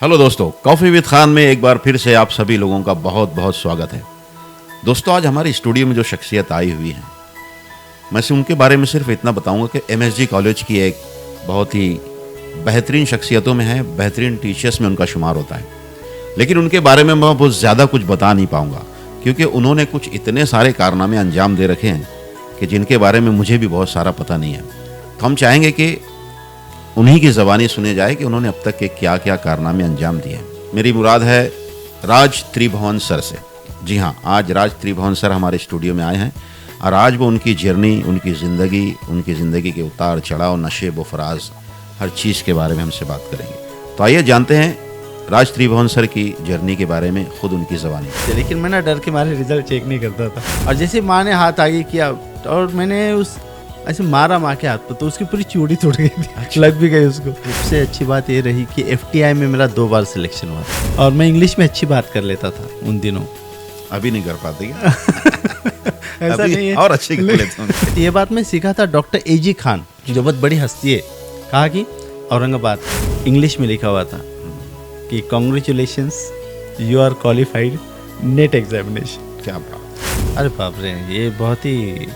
Hello दोस्तों, coffee with Khan में एक बार फिर से आप सभी लोगों का बहुत बहुत स्वागत है। दोस्तों, आज हमारे स्टूडियो में जो शख्सियत आई हुई हैं, मैं से उनके बारे में सिर्फ इतना बताऊंगा कि एमएसजी कॉलेज की एक बहुत ही बेहतरीन शख्सियतों में है, बेहतरीन टीचर्स में उनका शुमार होता है। लेकिन उनके बारे में मैं बहुत ज़्यादा कुछ बता नहीं पाऊँगा, क्योंकि उन्होंने कुछ इतने सारे कारनामे अंजाम दे रखे हैं कि जिनके बारे में मुझे भी बहुत सारा पता नहीं है। तो हम चाहेंगे कि उन्हीं की ज़बानी सुने जाए कि उन्होंने अब तक के क्या क्या कारनामे अंजाम दिए हैं। मेरी मुराद है राज त्रिभुवन सर से। जी हाँ, आज राज त्रिभुवन सर हमारे स्टूडियो में आए हैं और आज वो उनकी जर्नी, उनकी ज़िंदगी के उतार चढ़ाव, नशे व फराज, हर चीज़ के बारे में हमसे बात करेंगे। तो आइए जानते हैं राज त्रिभुवन सर की जर्नी के बारे में खुद उनकी ज़बानी। लेकिन मैं ना डर के मारे रिजल्ट चेक नहीं करता था, और जैसे माँ ने हाथ आगे किया और मैंने उस ऐसे मारा माँ के हाथ पर, तो उसकी पूरी चूड़ी टूट गई थी, लग भी गई उसको। सबसे अच्छी बात ये रही कि एफटीआई में मेरा 2 बार सिलेक्शन हुआ था, और मैं इंग्लिश में अच्छी बात कर लेता था उन दिनों। अभी नहीं कर पाते ऐसा अभी नहीं है, और अच्छे कर लेते हैं। ये बात मैं सीखा था डॉक्टर एजी खान, जो बहुत बड़ी हस्ती है। कहा कि औरंगाबाद, इंग्लिश में लिखा हुआ था कि congratulations, you are qualified NET examination. क्या बात। अरे बाप रे, ये बहुत ही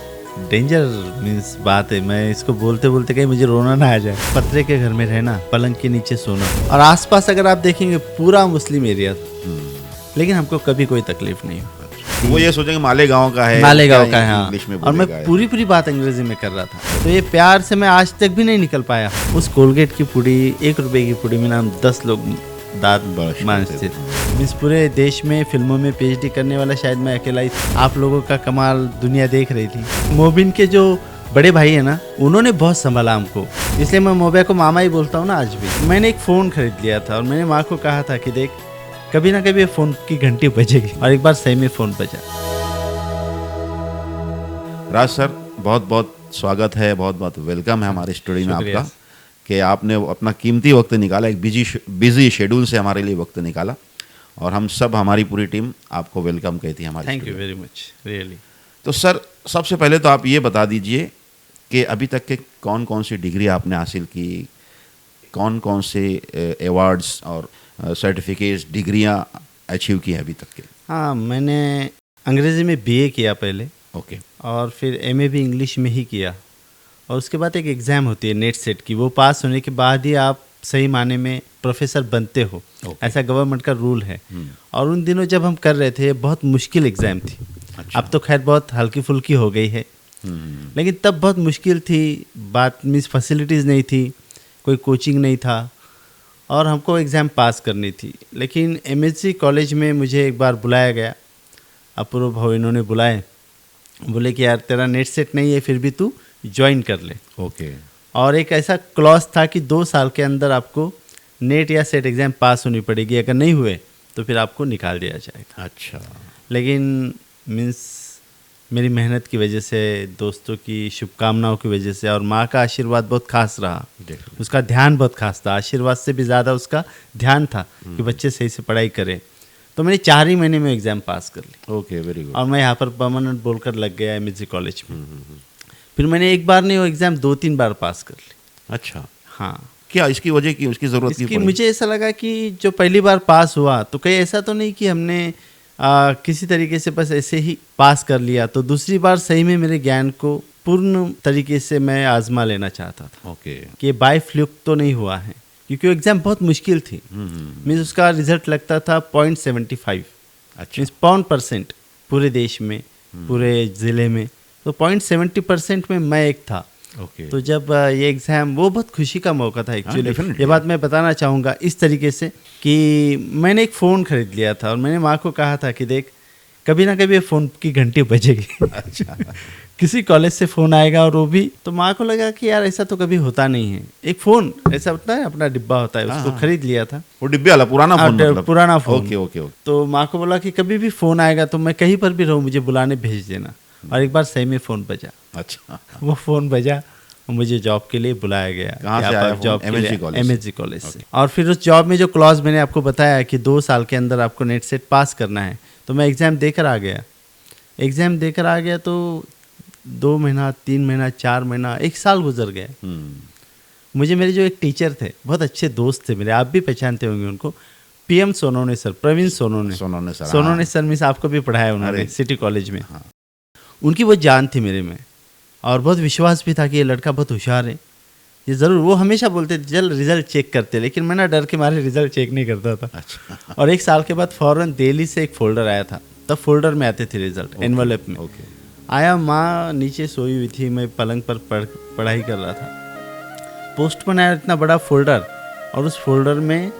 डेंजर मीन्स बात है। मैं इसको बोलते बोलते कहीं मुझे रोना ना आ जाए। पत्रे के घर में रहना, पलंग के नीचे सोना, और आसपास अगर आप देखेंगे पूरा मुस्लिम एरिया था, लेकिन हमको कभी कोई तकलीफ नहीं हुई। वो ये सोचेंगे मालेगांव का है, मालेगांव का है, हाँ। इंग्लिश में और मैं पूरी बात अंग्रेजी में कर रहा था, तो ये प्यार से मैं आज तक भी नहीं निकल पाया। उस कोलगेट की पुड़ी, 1 रुपए की पुड़ी में ना हम 10 लोग दांत मांझते थे। मीन्स पूरे देश में फिल्मों में पीएचडी करने वाला शायद मैं अकेला ही था। आप लोगों का कमाल दुनिया देख रही थी। मोबिन के जो बड़े भाई है ना, उन्होंने बहुत संभाला हमको, इसलिए मैं मोबिया को मामा ही बोलता हूँ ना आज भी। मैंने एक फ़ोन खरीद लिया था और मैंने माँ को कहा था कि देख, कभी ना कभी फ़ोन की घंटी बजेगी, और एक बार सही में फ़ोन बजा। राज सर, बहुत बहुत स्वागत है, बहुत बहुत वेलकम है हमारे स्टूडियो में आपका, कि आपने अपना कीमती वक्त निकाला, एक बिजी शेड्यूल से हमारे लिए वक्त निकाला, और हम सब, हमारी पूरी टीम आपको वेलकम कहती है हमारे। Thank you very much, really. तो सर, सबसे पहले तो आप ये बता दीजिए कि अभी तक के कौन कौन सी डिग्री आपने हासिल की, कौन कौन से अवार्ड्स और सर्टिफिकेट्स, डिग्रियां अचीव की हैं अभी तक के। हाँ, मैंने अंग्रेज़ी में बीए किया पहले, ओके, और फिर एमए भी इंग्लिश में ही किया, और उसके बाद एक एग्ज़ाम होती है नेट सेट की, वो पास होने के बाद ही आप सही माने में प्रोफेसर बनते हो। ऐसा गवर्नमेंट का रूल है। और उन दिनों जब हम कर रहे थे, बहुत मुश्किल एग्ज़ाम थी। अच्छा। अब तो खैर बहुत हल्की फुल्की हो गई है, लेकिन तब बहुत मुश्किल थी। बात मीन्स फैसिलिटीज़ नहीं थी, कोई कोचिंग नहीं था, और हमको एग्ज़ाम पास करनी थी। लेकिन एमएसजी कॉलेज में मुझे एक बार बुलाया गया, अपूर्व भाव इन्होंने बुलाए, बोले कि यार तेरा नेट सेट नहीं है, फिर भी तू ज्वाइन कर ले। ओके। और एक ऐसा क्लॉज था कि 2 साल के अंदर आपको नेट या सेट एग्ज़ाम पास होनी पड़ेगी, अगर नहीं हुए तो फिर आपको निकाल दिया जाएगा। अच्छा। लेकिन मीन्स मेरी मेहनत की वजह से, दोस्तों की शुभकामनाओं की वजह से, और माँ का आशीर्वाद बहुत खास रहा। उसका ध्यान बहुत खास था, आशीर्वाद से भी ज़्यादा उसका ध्यान था कि बच्चे सही से पढ़ाई करें। तो मैंने 4 ही महीने में एग्ज़ाम पास कर ली। Okay, very good. और मैं यहाँ पर परमानेंट बोलकर लग गया एमएसजी कॉलेज में। फिर मैंने एक बार नहीं, वो एग्ज़ाम 2-3 बार पास कर ली। अच्छा। हाँ। क्या इसकी वजह की, उसकी ज़रूरत इसकी मुझे ऐसा लगा कि जो पहली बार पास हुआ, तो कहीं ऐसा तो नहीं कि हमने किसी तरीके से बस ऐसे ही पास कर लिया, तो दूसरी बार सही में मेरे ज्ञान को पूर्ण तरीके से मैं आजमा लेना चाहता था। ओके। कि बाय फ्लूक तो नहीं हुआ है, क्योंकि वो एग्ज़ाम बहुत मुश्किल थी। मीन्स उसका रिजल्ट लगता था 0.75। अच्छा। मीन्स 1% पूरे देश में, पूरे ज़िले में, तो 0.70% में मैं एक था। ओके। तो जब ये एग्ज़ाम, वो बहुत खुशी का मौका था एक्चुअली। definitely। ये बात मैं बताना चाहूँगा इस तरीके से कि मैंने एक फ़ोन खरीद लिया था, और मैंने माँ को कहा था कि देख, कभी ना कभी फ़ोन की घंटी बजेगी। अच्छा। किसी कॉलेज से फ़ोन आएगा, और वो भी, तो माँ को लगा कि यार ऐसा तो कभी होता नहीं है। एक फ़ोन ऐसा होता है, अपना डिब्बा होता है, उसको खरीद लिया था। वो डिब्बे वाला पुराना फोन, मतलब पुराना फ़ोन। Okay okay okay. तो माँ को बोला कि कभी भी फ़ोन आएगा तो मैं कहीं पर भी रहूँ, मुझे बुलाने भेज देना। और एक बार सही में फ़ोन बजा। अच्छा। वो फ़ोन बजा और मुझे जॉब के लिए बुलाया गया। कहाँ से आया जॉब? एमएसजी कॉलेज से। और फिर उस जॉब में जो क्लॉज मैंने आपको बताया कि 2 साल के अंदर आपको नेट सेट पास करना है, तो मैं एग्ज़ाम देकर आ गया। तो 2 महीना, 3 महीना, 4 महीना, 1 साल गुजर गया। मुझे मेरे जो एक टीचर थे, बहुत अच्छे दोस्त थे मेरे, आप भी पहचानते होंगे उनको, PM Sonone sir, Praveen Sonone. Sonone sir miss आपको भी पढ़ाया उन्होंने सिटी कॉलेज में। हाँ। उनकी बहुत जान थी मेरे में और बहुत विश्वास भी था कि ये लड़का बहुत होशियार है, ये ज़रूर। वो हमेशा बोलते थे चल रिजल्ट चेक करते, लेकिन मैं ना डर के मारे रिजल्ट चेक नहीं करता था। अच्छा। और 1 साल के बाद फ़ौरन दिल्ली से एक फ़ोल्डर आया था, तब फोल्डर में आते थे रिजल्ट, एनवलप में। आया, माँ नीचे सोई हुई थी, मैं पलंग पर पढ़ाई कर रहा था। पोस्टमैन आया, इतना बड़ा फोल्डर, और उस फोल्डर में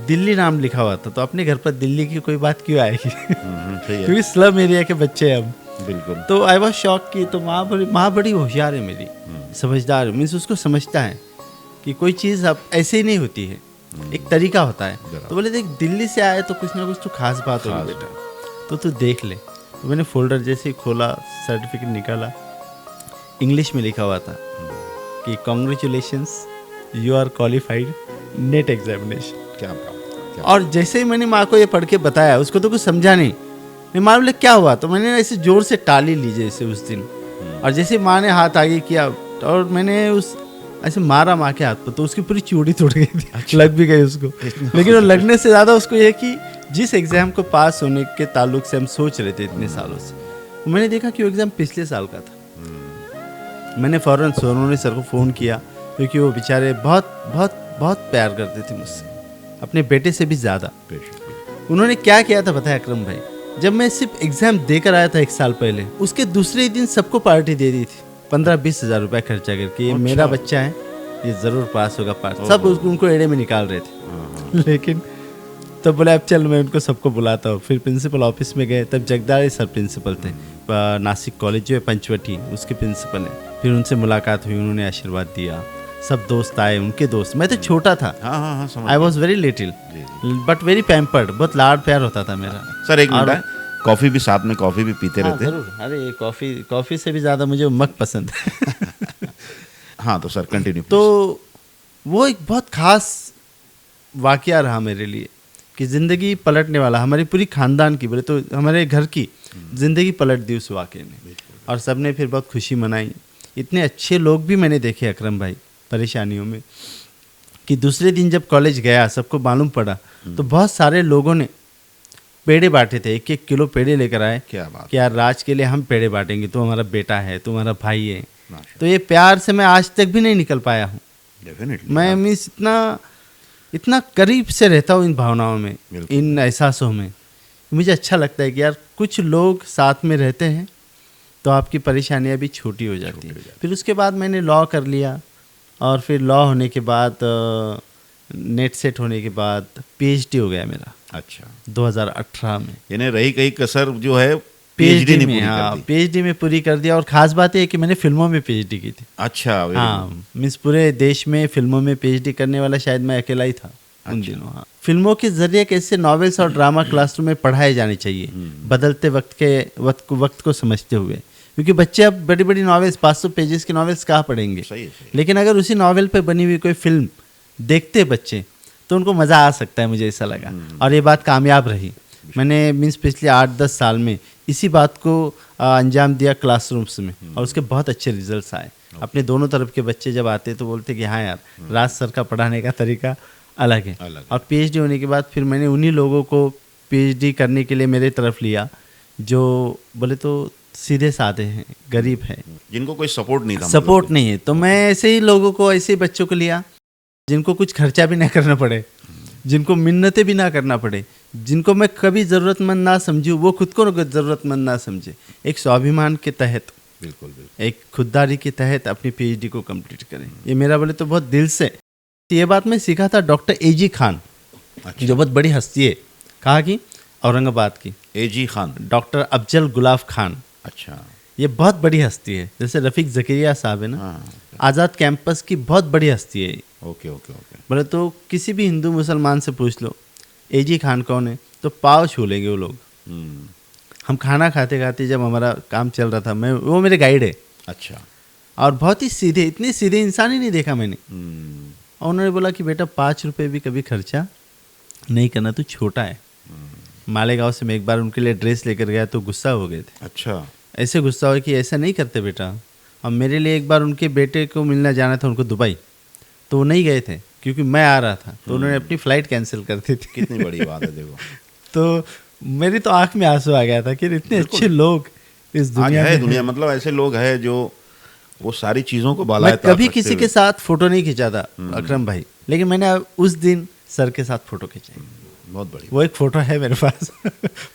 दिल्ली नाम लिखा हुआ था। तो अपने घर पर दिल्ली की कोई बात क्यों आएगी? क्योंकि स्लम एरिया के बच्चे हैं हम। बिल्कुल। तो आई वॉज शॉक की। तो माँ बड़ी होशियार है मेरी, समझदार, मीन्स उसको समझता है कि कोई चीज़ अब ऐसे ही नहीं होती है, एक तरीका होता है। तो बोले देख दिल्ली से आए तो कुछ ना कुछ तो खास बात होगी बेटा, तो तू देख ले। तो मैंने फोल्डर जैसे ही खोला, सर्टिफिकेट निकाला, इंग्लिश में लिखा हुआ था कि congratulations, you are qualified NET examination. क्या बात। और जैसे ही मैंने माँ को ये पढ़ के बताया, उसको तो कुछ समझा नहीं। मैं माँ बोले क्या हुआ, तो मैंने ऐसे जोर से टाली ली जैसे उस दिन, और जैसे माँ ने हाथ आगे किया और मैंने उस ऐसे मारा माँ के हाथ पर, तो उसकी पूरी चूड़ी टूट गई थी। अच्छा। लग भी गई उसको। लेकिन वो लगने से ज़्यादा उसको ये कि जिस एग्ज़ाम को पास होने के ताल्लुक से हम सोच रहे थे इतने सालों से, मैंने देखा कि वो एग्ज़ाम पिछले साल का था। मैंने फ़ौरन सोनोने सर को फ़ोन किया, क्योंकि वो बेचारे बहुत बहुत बहुत प्यार करते थे मुझसे, अपने बेटे से भी ज़्यादा। उन्होंने क्या किया था पता है अकरम भाई, जब मैं सिर्फ एग्ज़ाम देकर आया था 1 साल पहले, उसके दूसरे दिन सबको पार्टी दे दी थी, 15-20 हज़ार रुपये खर्चा करके। ये मेरा बच्चा है, ये ज़रूर पास होगा, पास। सब उनको एड़े में निकाल रहे थे। लेकिन तब बोले अब चल मैं उनको सबको बुलाता हूँ। फिर प्रिंसिपल ऑफिस में गए, तब जगदारी सर प्रिंसिपल थे, नासिक कॉलेज जो है पंचवटी, उसके प्रिंसिपल हैं। फिर उनसे मुलाकात हुई, उन्होंने आशीर्वाद दिया, सब दोस्त आए, उनके दोस्त। मैं तो छोटा था, I was very little but very pampered, बहुत लाड प्यार होता था मेरा। सर एक मिनट, कॉफ़ी भी साथ में, कॉफ़ी भी पीते रहते? जरूर। अरे कॉफ़ी से भी ज़्यादा मुझे मग पसंद है। हाँ तो सर कंटिन्यू। तो वो एक बहुत खास वाकया रहा मेरे लिए कि ज़िंदगी पलटने वाला, हमारी पूरी ख़ानदान की, बोले तो हमारे घर की ज़िंदगी पलट दी उस वाकये ने। और सब ने फिर बहुत खुशी मनाई। इतने अच्छे लोग भी मैंने देखे अकरम भाई परेशानियों में, कि दूसरे दिन जब कॉलेज गया, सबको मालूम पड़ा, तो बहुत सारे लोगों ने पेड़े बांटे थे, 1-1 किलो पेड़े लेकर आए। क्या बात। कि यार राज के लिए हम पेड़े बांटेंगे, तो हमारा बेटा है, तो हमारा भाई है। तो ये प्यार से मैं आज तक भी नहीं निकल पाया हूँ। मैं मीन्स इतना करीब से रहता हूँ इन भावनाओं में, इन एहसासों में। मुझे अच्छा लगता है कि यार कुछ लोग साथ में रहते हैं तो आपकी परेशानियाँ भी छोटी हो जाती हैं। फिर उसके बाद मैंने लॉ कर लिया, और फिर लॉ होने के बाद नेट सेट होने के बाद PhD हो गया मेरा। अच्छा। 2018 में। यानी रही कहीं कसर जो है PhD में, हाँ PhD में पूरी कर दिया। और ख़ास बात है कि मैंने फिल्मों में PhD की थी। अच्छा। हाँ, मीन्स पूरे देश में फिल्मों में PhD करने वाला शायद मैं अकेला ही था उन दिनों। हाँ, फिल्मों के जरिए कैसे नॉवेल्स और ड्रामा क्लासरूम में पढ़ाए जाने चाहिए, बदलते वक्त को समझते हुए। क्योंकि बच्चे अब बड़ी बड़ी नॉवेल्स, 500 पेजेस की नॉवेल्स कहाँ पढ़ेंगे। सही। लेकिन अगर उसी नॉवेल पे बनी हुई कोई फिल्म देखते बच्चे, तो उनको मज़ा आ सकता है, मुझे ऐसा लगा। और ये बात कामयाब रही। मैंने मीन्स पिछले 8-10 साल में इसी बात को अंजाम दिया क्लासरूम्स में, और उसके बहुत अच्छे रिजल्ट्स आए। अपने दोनों तरफ के बच्चे जब आते तो बोलते कि हाँ यार, राज सर का पढ़ाने का तरीका अलग है। और PhD होने के बाद फिर मैंने उन्हीं लोगों को PhD करने के लिए मेरे तरफ लिया, जो बोले तो सीधे साधे हैं, गरीब हैं, जिनको कोई सपोर्ट नहीं था। सपोर्ट नहीं है। तो मैं ऐसे ही लोगों को, ऐसे ही बच्चों को लिया जिनको कुछ खर्चा भी ना करना पड़े, जिनको मिन्नतें भी ना करना पड़े, जिनको मैं कभी ज़रूरतमंद ना समझूँ, वो खुद को ज़रूरतमंद ना समझे। एक स्वाभिमान के तहत, बिल्कुल, एक खुददारी के तहत अपनी PhD को कंप्लीट करें। ये मेरा बोले तो बहुत दिल से। ये बात मैं सीखा था डॉक्टर AG खान, जो बहुत बड़ी हस्ती है, कहा कि औरंगाबाद की AG खान, डॉक्टर अफजल गुलाब खान। अच्छा। ये बहुत बड़ी हस्ती है, जैसे रफ़ीक ज़करिया साहब है ना, आज़ाद कैंपस की बहुत बड़ी हस्ती है। ओके। बोले तो किसी भी हिंदू मुसलमान से पूछ लो AG खान कौन है, तो पाँव छू लेंगे वो लोग। हम खाना खाते खाते जब हमारा काम चल रहा था, वो मेरे गाइड है। अच्छा। और बहुत ही सीधे, इतने सीधे इंसान ही नहीं देखा मैंने। और उन्होंने बोला कि बेटा 5 रुपये भी कभी खर्चा नहीं करना, तू छोटा है। मालेगांव से मैं एक बार उनके लिए ड्रेस लेकर गया तो गुस्सा हो गए थे। अच्छा। ऐसे गुस्सा हो कि ऐसा नहीं करते बेटा। और मेरे लिए एक बार उनके बेटे को मिलना जाना था उनको दुबई, तो वो नहीं गए थे क्योंकि मैं आ रहा था, तो उन्होंने अपनी फ्लाइट कैंसिल कर दी थी। कितनी बड़ी बात है देखो। तो मेरी तो आंख में आंसू आ गया था कि इतने अच्छे लोग इस आज दुनिया है में दुनिया, मतलब ऐसे लोग हैं जो वो सारी चीजों को मैं बालाए ताक कभी रखते किसी के हुए- साथ फोटो नहीं खींचा था अकरम भाई, लेकिन मैंने उस दिन सर के साथ फोटो खींचाई। बहुत बड़ी वो एक फोटो है मेरे पास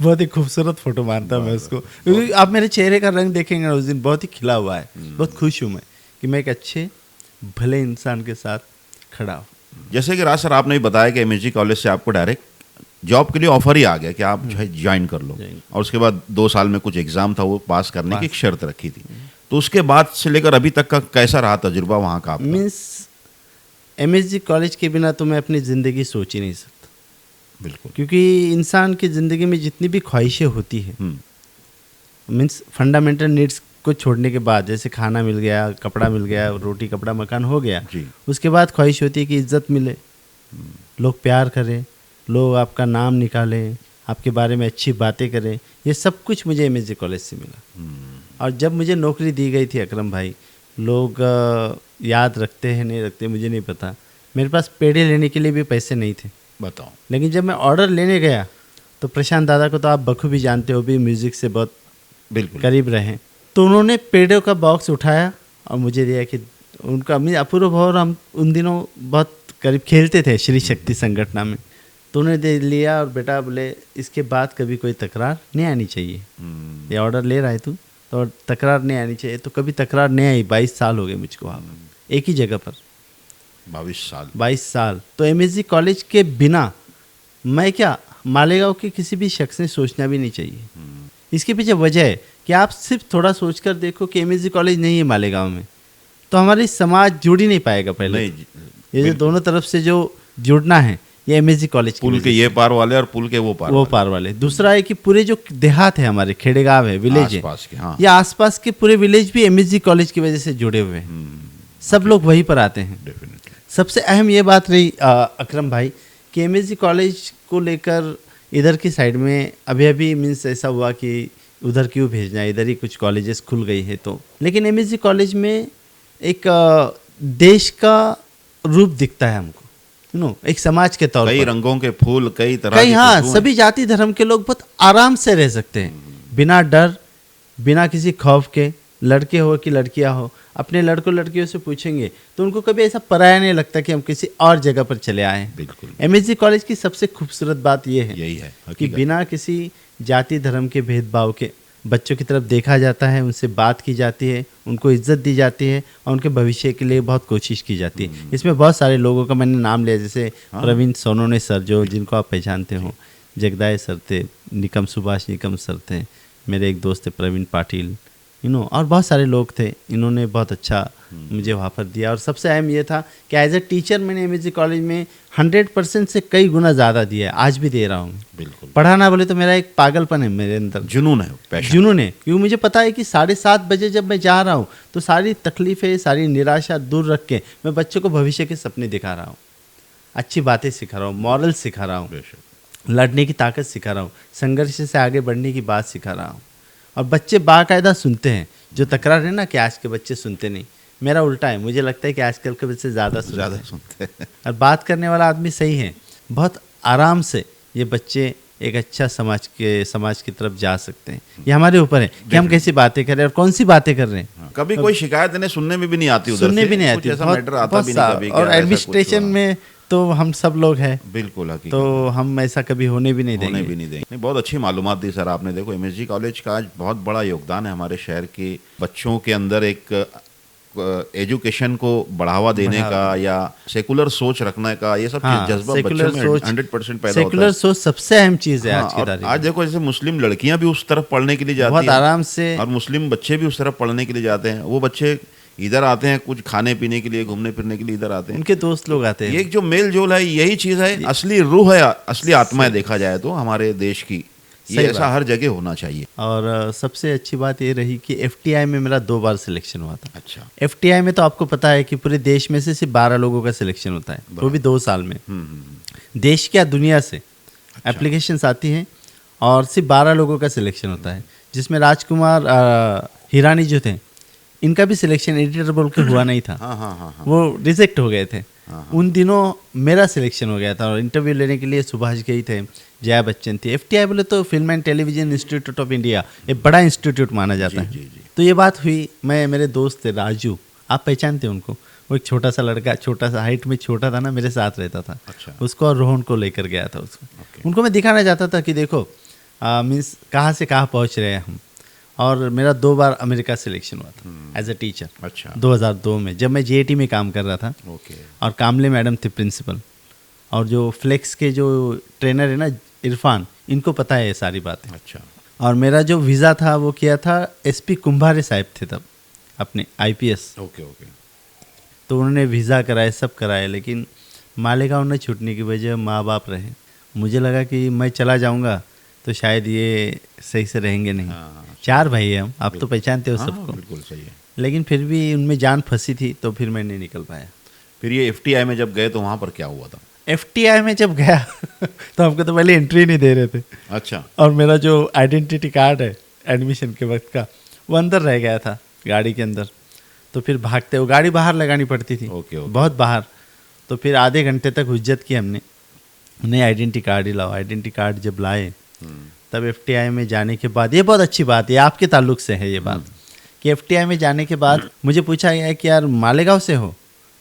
बहुत ही खूबसूरत फोटो मानता हूं मैं उसको, क्योंकि आप मेरे चेहरे का रंग देखेंगे ना उस दिन बहुत ही खिला हुआ है। बहुत खुश हूं मैं कि मैं एक अच्छे भले इंसान के साथ खड़ा हूं। जैसे कि राज सर आपने भी बताया कि एमएसजी कॉलेज से आपको डायरेक्ट जॉब के लिए ऑफर ही आ गया कि आप जो है ज्वाइन कर लो, और उसके बाद 2 साल में कुछ एग्जाम था वो पास करने की एक शर्त रखी थी। तो उसके बाद से लेकर अभी तक का कैसा रहा तजुर्बा वहाँ का आपका? मीन्स एमएसजी कॉलेज के बिना तो मैं अपनी ज़िंदगी सोच ही नहीं सकता, बिल्कुल। क्योंकि इंसान की ज़िंदगी में जितनी भी ख्वाहिशें होती है, हम्म, मीन्स फंडामेंटल नीड्स को छोड़ने के बाद, जैसे खाना मिल गया, कपड़ा मिल गया, रोटी कपड़ा मकान हो गया, जी। उसके बाद ख्वाहिश होती है कि इज्जत मिले, लोग प्यार करें, लोग आपका नाम निकालें, आपके बारे में अच्छी बातें करें। ये सब कुछ मुझे एमएसजी कॉलेज से मिला। और जब मुझे नौकरी दी गई थी अकरम भाई, लोग याद रखते हैं नहीं रखते मुझे नहीं पता, मेरे पास पेड़े लेने के लिए भी पैसे नहीं थे। बताओ। लेकिन जब मैं ऑर्डर लेने गया तो प्रशांत दादा को तो आप बखूबी जानते हो, भी म्यूज़िक से बहुत बिल्कुल। करीब रहे, तो उन्होंने पेड़ों का बॉक्स उठाया और मुझे दिया कि उनका अपूर्व भाव, हम उन दिनों बहुत करीब खेलते थे श्री शक्ति संगठना में, तो उन्होंने दे लिया और बेटा बोले इसके बाद कभी कोई तकरार नहीं आनी चाहिए, ये ऑर्डर ले रहा है तू तो तकरार नहीं आनी चाहिए। तो कभी तकरार नहीं आई। 22 साल हो गए मुझको वहाँ पर, एक ही जगह पर 22 साल। तो एमएसजी कॉलेज के बिना मैं क्या, मालेगांव के किसी भी शख्स ने सोचना भी नहीं चाहिए। इसके पीछे वजह है कि आप सिर्फ थोड़ा सोचकर देखो कि एमएसजी कॉलेज नहीं है मालेगांव में, तो हमारी समाज जुड़ ही नहीं पाएगा। पहले नहीं, ये जो दोनों तरफ से जो जुड़ना है ये एमएसजी कॉलेज की पुल वजह के ये पार वाले और पुल के वो पार वो वाले। पार वाले। दूसरा है कि पूरे जो देहात है हमारे, खेड़े गाँव है, विलेज है, आसपास के, हाँ। ये आसपास के पूरे विलेज भी एमएसजी कॉलेज की वजह से जुड़े हुए हैं। सब लोग वहीं पर आते हैं। डेफिनेटली। सबसे अहम ये बात रही अकरम भाई कि एमएसजी कॉलेज को लेकर इधर की साइड में अभी मीन्स ऐसा हुआ कि उधर क्यों भेजना है, इधर ही कुछ कॉलेजेस खुल गई है तो, लेकिन एमएसजी कॉलेज में एक देश का रूप दिखता है हमको, एक समाज के तौर पर। कई रंगों के फूल, कई तरह कई, की हाँ, खुशबुएं। सभी जाति धर्म के लोग बहुत आराम से रह सकते हैं, बिना डर, बिना किसी खौफ के। लड़के हो कि लड़कियां हो, अपने लड़कों लड़कियों से पूछेंगे तो उनको कभी ऐसा पराया नहीं लगता कि हम किसी और जगह पर चले आए हैं। बिल्कुल। एमएसजी कॉलेज की सबसे खूबसूरत बात यह है यही है कि हकीकत। बिना किसी जाति धर्म के भेदभाव के बच्चों की तरफ देखा जाता है, उनसे बात की जाती है, उनको इज्जत दी जाती है और उनके भविष्य के लिए बहुत कोशिश की जाती है। इसमें बहुत सारे लोगों का मैंने नाम लिया, जैसे प्रवीण सोनोने सर, जो जिनको आप पहचानते हो, जगदाय सर थे, निकम सुभाष निकम सर थे, मेरे एक दोस्त थे प्रवीण पाटिल, और बहुत सारे लोग थे। इन्होंने बहुत अच्छा मुझे वहाँ पर दिया। और सबसे अहम ये था कि एज ए टीचर मैंने एमएसजी कॉलेज में 100% से कई गुना ज़्यादा दिया है, आज भी दे रहा हूँ। बिल्कुल। पढ़ाना बोले तो मेरा एक पागलपन है मेरे अंदर, जुनून है, पैशन। जुनून है, क्योंकि मुझे पता है कि 7:30 बजे जब मैं जा रहा हूँ तो सारी तकलीफ़ें, सारी निराशा दूर रख के मैं बच्चों को भविष्य के सपने दिखा रहा हूँ, अच्छी बातें सिखा रहा हूँ, मॉरल सिखा रहा हूँ, बेशक। लड़ने की ताकत सिखा रहा हूँ, संघर्ष से आगे बढ़ने की बात सिखा रहा हूँ। और बच्चे बाकायदा सुनते हैं। जो तकरार है ना कि आज के बच्चे सुनते नहीं, मेरा उल्टा है, मुझे लगता है कि आजकल के बच्चे ज़्यादा सुनते हैं। और बात करने वाला आदमी सही है, बहुत आराम से ये बच्चे एक अच्छा समाज की तरफ जा सकते हैं। ये हमारे ऊपर है कि हम कैसी बातें कर रहे हैं और कौन सी बातें कर रहे हैं। कभी कोई शिकायत इन्हें सुनने में भी नहीं आती, उधर सुनने से भी नहीं कुछ आती, ऐसा मैटर आता भी नहीं कभी, और क्या ऐसा कुछ एडमिनिस्ट्रेशन हुआ। में तो हम सब लोग हैं, बिल्कुल हकीकत। तो हम ऐसा कभी होने भी नहीं होने देंगे। भी नहीं देंगे। नहीं, बहुत अच्छी मालूमात दी सर आपने। देखो एमएसजी कॉलेज का आज बहुत बड़ा योगदान है हमारे शहर के बच्चों के अंदर एक एजुकेशन को बढ़ावा देने का या सेकुलर सोच रखने का, ये सब हाँ, जज्बा सेकुलर बच्चों में सोच, 100% पैदा होता सेकुलर है। सोच सबसे अहम चीज़ है हाँ, आज की और तारीख आज में। देखो जैसे मुस्लिम लड़कियां भी उस तरफ पढ़ने के लिए जाती बहुत हैं आराम से, और मुस्लिम बच्चे भी उस तरफ पढ़ने के लिए जाते हैं। वो बच्चे इधर आते हैं कुछ खाने पीने के लिए, घूमने फिरने के लिए इधर आते हैं। उनके दोस्त लोग आते ये हैं। एक जो मेल जोल है, यही चीज़ है, असली रूह है, असली आत्मा है देखा जाए तो हमारे देश की। ये सही ऐसा बात। हर जगह होना चाहिए। और सबसे अच्छी बात ये रही कि एफटीआई में मेरा 2 बार सिलेक्शन हुआ था। अच्छा। एफटीआई में तो आपको पता है कि पूरे देश में से सिर्फ 12 लोगों का सिलेक्शन होता है, वो भी 2 साल में। देश क्या दुनिया से एप्लीकेशंस आती हैं और सिर्फ 12 लोगों का सिलेक्शन होता है, जिसमें राजकुमार हिरानी जो थे, इनका भी सिलेक्शन एडिटर बोल के हुआ नहीं था, हाँ हाँ हाँ हाँ। वो रिजेक्ट हो गए थे। उन दिनों मेरा सिलेक्शन हो गया था और इंटरव्यू लेने के लिए सुभाष गई थे, जया बच्चन थी। FTI बोले तो film and television institute of India, ये बड़ा इंस्टीट्यूट माना जाता है। तो ये बात हुई, मैं मेरे दोस्त थे राजू, आप पहचानते उनको, वो एक छोटा सा लड़का, छोटा सा हाइट में छोटा था ना, मेरे साथ रहता था। अच्छा। उसको और रोहन को लेकर गया था उसको। उनको मैं दिखाना चाहता था कि देखो मीन्स कहाँ से कहाँ पहुँच रहे हैं हम। और मेरा 2 बार अमेरिका सिलेक्शन हुआ था एज अ टीचर। अच्छा। 2002 में जब मैं JAT में काम कर रहा था। ओके। और कामले मैडम थे प्रिंसिपल, और जो फ्लेक्स के जो ट्रेनर है ना इरफान, इनको पता है ये सारी बातें। अच्छा। और मेरा जो वीज़ा था वो किया था SP कुंभारे साहब थे तब, अपने IPS। Okay okay. तो उन्होंने वीज़ा कराए, सब कराए, लेकिन मालेगांव में छूटने की वजह माँ बाप रहे। मुझे लगा कि मैं चला जाऊंगा तो शायद ये सही से रहेंगे नहीं। 4 भाई हैं हम, आप तो पहचानते हो सबको। बिल्कुल सही है। लेकिन फिर भी उनमें जान फंसी थी, तो फिर मैं नहीं निकल पाया। फिर ये FTI में जब गए तो वहाँ पर क्या हुआ था? FTI में जब गया तो हमको तो पहले एंट्री नहीं दे रहे थे। अच्छा। और मेरा जो आइडेंटिटी कार्ड है एडमिशन के वक्त का, वो अंदर रह गया था गाड़ी के अंदर। तो फिर भागते, वो गाड़ी बाहर लगानी पड़ती थी। ओके। बहुत बाहर। तो फिर आधे घंटे तक हुज्जत की हमने, नहीं आइडेंटिटी कार्ड ही लाओ। आइडेंटिटी कार्ड जब लाए तब FTI में जाने के बाद, ये बहुत अच्छी बात है, आपके ताल्लुक से है ये बात, कि FTI में जाने के बाद मुझे पूछा गया कि यार मालेगांव से हो?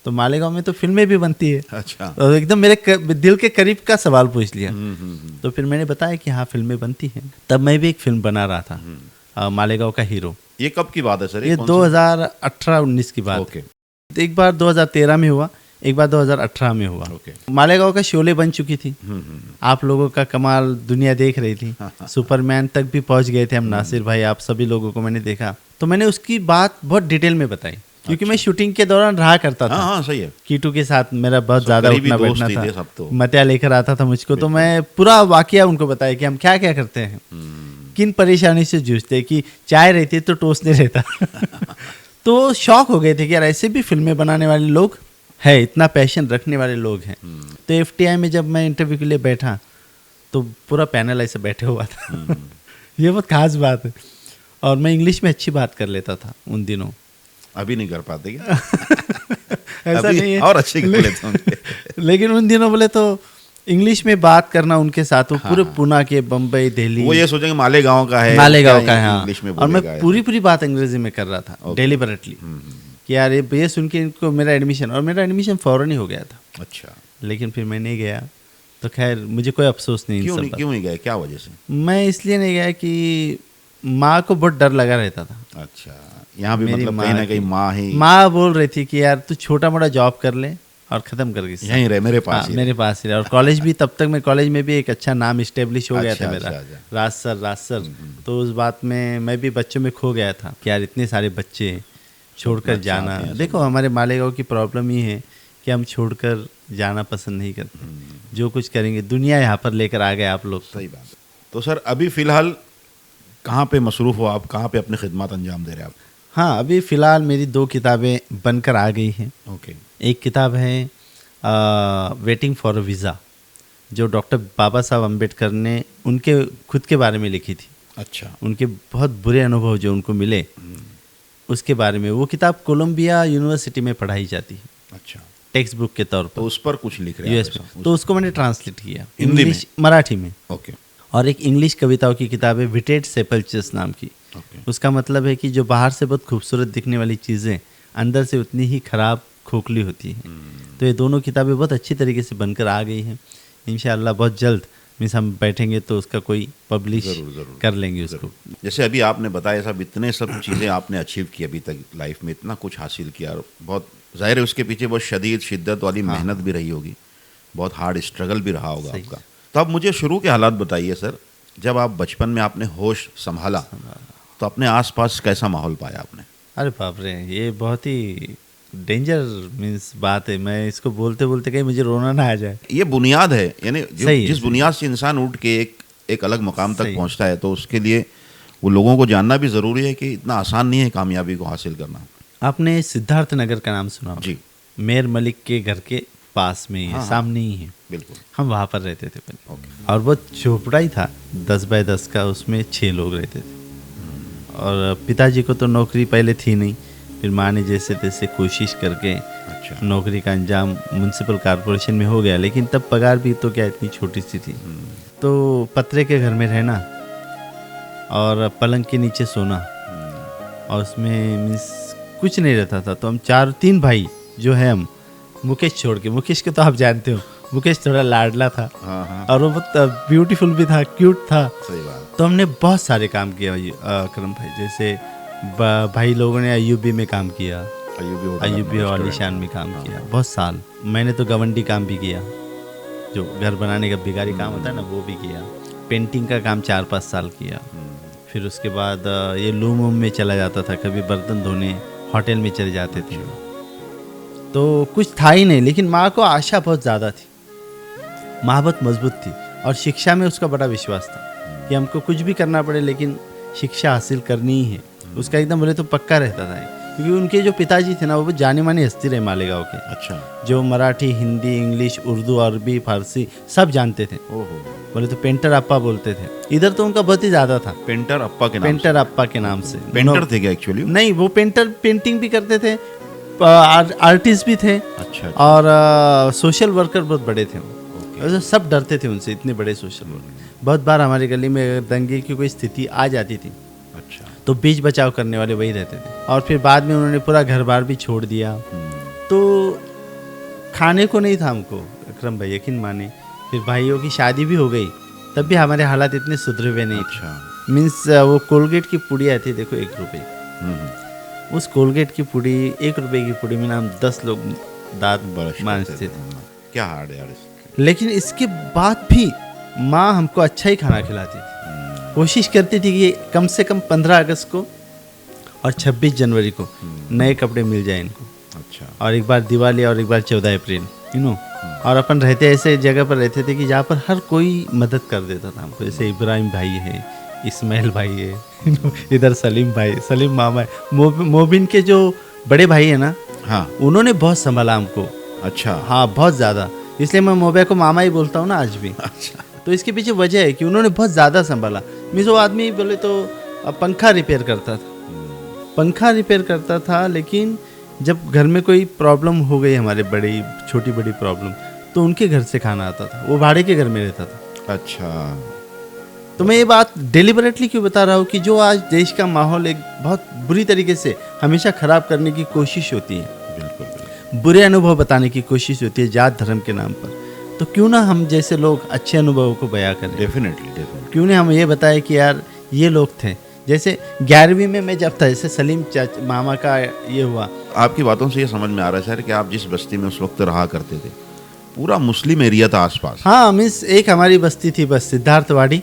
तो मालेगांव में तो फिल्में भी बनती है। अच्छा। तो एकदम मेरे दिल के करीब का सवाल पूछ लिया। तो फिर मैंने बताया कि हाँ फिल्में बनती हैं। तब मैं भी एक फिल्म बना रहा था, मालेगांव का हीरो। ये कब की बात है सर? ये 2018-19 की बात। ओके। एक बार 2013 में हुआ, एक बार 2018 में हुआ। ओके। मालेगांव का शोले बन चुकी थी। आप लोगों का कमाल दुनिया देख रही थी। सुपरमैन तक भी पहुंच गए थे हम, नासिर भाई, आप सभी लोगों को मैंने देखा। तो मैंने उसकी बात बहुत डिटेल में बताई, क्योंकि मैं शूटिंग के दौरान रहा करता था। हाँ सही है। कीटू के साथ मेरा बहुत ज्यादा उठना बैठना दोस्त थे सब था। तो। मतिया लेकर आता था मुझको, तो मैं पूरा वाकया उनको बताया कि हम क्या क्या करते हैं, किन परेशानी से जूझते, कि चाय रहती तो टोस्ट नहीं रहता। तो शौक हो गए थे कि यार ऐसे भी फिल्में बनाने वाले लोग है, इतना पैशन रखने वाले लोग हैं। तो FTI में जब मैं इंटरव्यू के लिए बैठा तो पूरा पैनल ऐसे बैठे हुआ था। ये बहुत खास बात है। और मैं इंग्लिश में अच्छी बात कर लेता था उन दिनों। अभी नहीं कर पाते क्या? ऐसा अभी नहीं है, और अच्छे कर लेते होंगे। लेकिन उन दिनों बोले तो इंग्लिश में बात करना उनके साथ, वो पूरे पुणे के, बम्बई, दिल्ली, वो ये सोचेंगे मालेगांव का है, मालेगांव का है, हाँ। इंग्लिश में और मैं बोलेगा। पूरी बात अंग्रेजी में कर रहा था डेलिबरेटली, कि यार ये सुन के इनको मेरा एडमिशन, और मेरा एडमिशन फौरन ही हो गया था। अच्छा। लेकिन फिर मैं नहीं गया। तो खैर मुझे कोई अफसोस नहीं। क्यों नहीं गए, क्या वजह से? मैं इसलिए नहीं गया कि माँ को बहुत डर लगा रहता था। अच्छा। यहाँ भी मतलब कहीं ना कहीं माँ बोल रही थी कि यार तू छोटा मोटा जॉब कर ले और खत्म कर गई, यहीं रहे, मेरे पास ही मेरे पास ही रहे। और कॉलेज भी, तब तक मैं कॉलेज में भी एक अच्छा नाम इस्टेब्लिश हो गया था मेरा। राज सर। तो उस बात में मैं भी बच्चों में खो गया था कि यार इतने सारे बच्चे छोड़कर जाना। देखो हमारे मालेगांव की प्रॉब्लम ये है कि हम छोड़कर जाना पसंद नहीं करते। जो कुछ करेंगे, दुनिया यहाँ पर लेकर आ गए आप लोग। सही बात है। तो सर अभी फिलहाल कहाँ पे मसरूफ़ हो आप, कहाँ पे अपनी खिदमत अंजाम दे रहे हैं आप? हाँ, अभी फ़िलहाल मेरी 2 किताबें बनकर आ गई हैं। ओके। एक किताब है वेटिंग फॉर अ वीज़ा, जो डॉक्टर बाबा साहब अम्बेडकर ने उनके खुद के बारे में लिखी थी। अच्छा। उनके बहुत बुरे अनुभव जो उनको मिले उसके बारे में। वो किताब कोलंबिया यूनिवर्सिटी में पढ़ाई जाती है। अच्छा। टेक्स्ट बुक के तौर पर। तो उस पर कुछ लिख रहे हैं US में। तो उसको मैंने ट्रांसलेट किया हिंदी में, मराठी में। ओके। और एक इंग्लिश कविताओं की किताब है विटेड सेपल्चर्स नाम की। उसका मतलब है कि जो बाहर से बहुत खूबसूरत दिखने वाली चीज़ें अंदर से उतनी ही खराब खोखली होती हैं। तो ये दोनों किताबें बहुत अच्छी तरीके से बनकर आ गई हैं। इंशाअल्लाह बहुत जल्द मीन्स हम बैठेंगे तो उसका कोई पब्लिश कर लेंगे उसको। जैसे अभी आपने बताया सब, इतने सब चीज़ें आपने अचीव की अभी तक लाइफ में, इतना कुछ हासिल किया, और बहुत जाहिर है उसके पीछे बहुत शदीद शिद्दत वाली मेहनत भी रही होगी, बहुत हार्ड स्ट्रगल भी रहा होगा आपका। तो अब मुझे शुरू के हालात बताइए सर, जब आप बचपन में आपने होश संभाला तो अपने आसपास कैसा माहौल पाया आपने? अरे बाप रे, ये बहुत ही डेंजर मीन्स बात है। मैं इसको बोलते बोलते कहीं मुझे रोना ना आ जाए। ये बुनियाद है, यानी जिस बुनियाद से इंसान उठ के एक अलग मकाम तक पहुंचता है, तो उसके लिए वो लोगों को जानना भी ज़रूरी है कि इतना आसान नहीं है कामयाबी को हासिल करना। आपने सिद्धार्थ नगर का नाम सुना? जी। मेयर मलिक के घर के पास में ही है, सामने ही है। बिल्कुल। हम वहाँ पर रहते थे पहले। और वो झोपड़ा ही था 10 बाय 10 का, उसमें 6 लोग रहते थे। और पिताजी को तो नौकरी पहले थी नहीं, फिर माँ ने जैसे तैसे कोशिश करके अच्छा। नौकरी का अंजाम म्यूनसिपल कॉरपोरेशन में हो गया, लेकिन तब पगार भी तो क्या इतनी छोटी सी थी। तो पतरे के घर में रहना और पलंग के नीचे सोना, और उसमें मीन्स कुछ नहीं रहता था। तो हम 3 भाई जो है, हम मुकेश छोड़ के, मुकेश के तो आप जानते हो, मुकेश थोड़ा लाडला था। हाँ हाँ, और वो बहुत ब्यूटीफुल भी था, क्यूट था। सही बात। तो हमने बहुत सारे काम किया अकरम भाई, जैसे भाई लोगों ने अयूबी में काम किया, अयूबी और आलिशान में काम किया बहुत साल। मैंने तो गवंडी काम भी किया, जो घर बनाने का भिखारी काम होता है ना, वो भी किया। पेंटिंग का काम 4-5 साल किया। फिर उसके बाद ये लूम वूम में चला जाता था, कभी बर्तन धोने होटल में चले जाते थे। तो कुछ था ही नहीं, लेकिन माँ को आशा बहुत ज़्यादा थी, माँ बहुत मजबूत थी, और शिक्षा में उसका बड़ा विश्वास था कि हमको कुछ भी करना पड़े लेकिन शिक्षा हासिल करनी ही है। उसका एकदम बोले तो पक्का रहता था, क्योंकि उनके जो पिताजी थे ना, वो जाने माने हस्ती रहे मालेगांव के। अच्छा। जो मराठी, हिंदी, इंग्लिश, उर्दू, अरबी, फारसी सब जानते थे। ओहो। बोले तो पेंटर अप्पा बोलते थे। इधर तो उनका बहुत ही ज़्यादा था, पेंटर अप्पा के नाम पेंटर अप्पा के नाम से। पेंटर थे क्या एक्चुअली? नहीं, वो पेंटिंग भी करते थे, आर्टिस्ट भी थे। अच्छा। और सोशल वर्कर बहुत बड़े थे वो। सब डरते थे उनसे, इतने बड़े सोशल वर्कर। बहुत बार हमारी गली में अगर दंगे की कोई स्थिति आ जाती थी, अच्छा, तो बीच बचाव करने वाले वही रहते थे। और फिर बाद में उन्होंने पूरा घर बार भी छोड़ दिया। तो खाने को नहीं था हमको, अकरम भाई यकीन माने। फिर भाइयों की शादी भी हो गई, तब भी हमारे हालात इतने सुधरे हुए नहीं। अच्छा। मीन्स वो कोलगेट की पुड़ी आती, देखो 1 रुपए, उस कोलगेट की पुड़ी, 1 रुपए की पुड़ी में ना हम 10 लोग दांत मांजते थे। क्या हार्ड यार। लेकिन इसके बाद भी माँ हमको अच्छा ही खाना खिलाती थी। कोशिश करती थी कि कम से कम 15 अगस्त को और 26 जनवरी को नए कपड़े मिल जाए इनको। अच्छा। और एक बार दिवाली और एक बार 14 अप्रैल, और अपन रहते ऐसे जगह पर रहते थे कि जहाँ पर हर कोई मदद कर देता था हमको। जैसे इब्राहिम भाई है, इस्माइल भाई है, इधर सलीम भाई, सलीम मामा है, मोबिन के जो बड़े भाई है ना, हाँ, उन्होंने बहुत संभाला हमको। अच्छा। हाँ, बहुत ज़्यादा, इसलिए मैं मोबिया को मामा ही बोलता हूँ ना आज भी। अच्छा। तो इसके पीछे वजह है कि उन्होंने बहुत ज़्यादा संभाला। मीन्स वो आदमी बोले तो पंखा रिपेयर करता था, पंखा रिपेयर करता था, लेकिन जब घर में कोई प्रॉब्लम हो गई, हमारे बड़ी छोटी बड़ी प्रॉब्लम, तो उनके घर से खाना आता था। वो भाड़े के घर में रहता था। अच्छा। तो मैं ये बात डेलिबरेटली क्यों बता रहा हूँ कि जो आज देश का माहौल एक बहुत बुरी तरीके से हमेशा ख़राब करने की कोशिश होती है, बिल्कुल। बुरे अनुभव बताने की कोशिश होती है जात धर्म के नाम पर, तो क्यों ना हम जैसे लोग अच्छे अनुभवों को बयां करें। डेफिनेटली। क्यों नहीं हम ये बताएं कि यार ये लोग थे। जैसे 11वीं में मैं जब था, जैसे सलीम मामा का ये हुआ। आपकी बातों से ये समझ में आ रहा है सर कि आप जिस बस्ती में उस वक्त रहा करते थे, पूरा मुस्लिम एरिया था आसपास। हाँ, मीन्स एक हमारी बस्ती थी बस सिद्धार्थवाड़ी,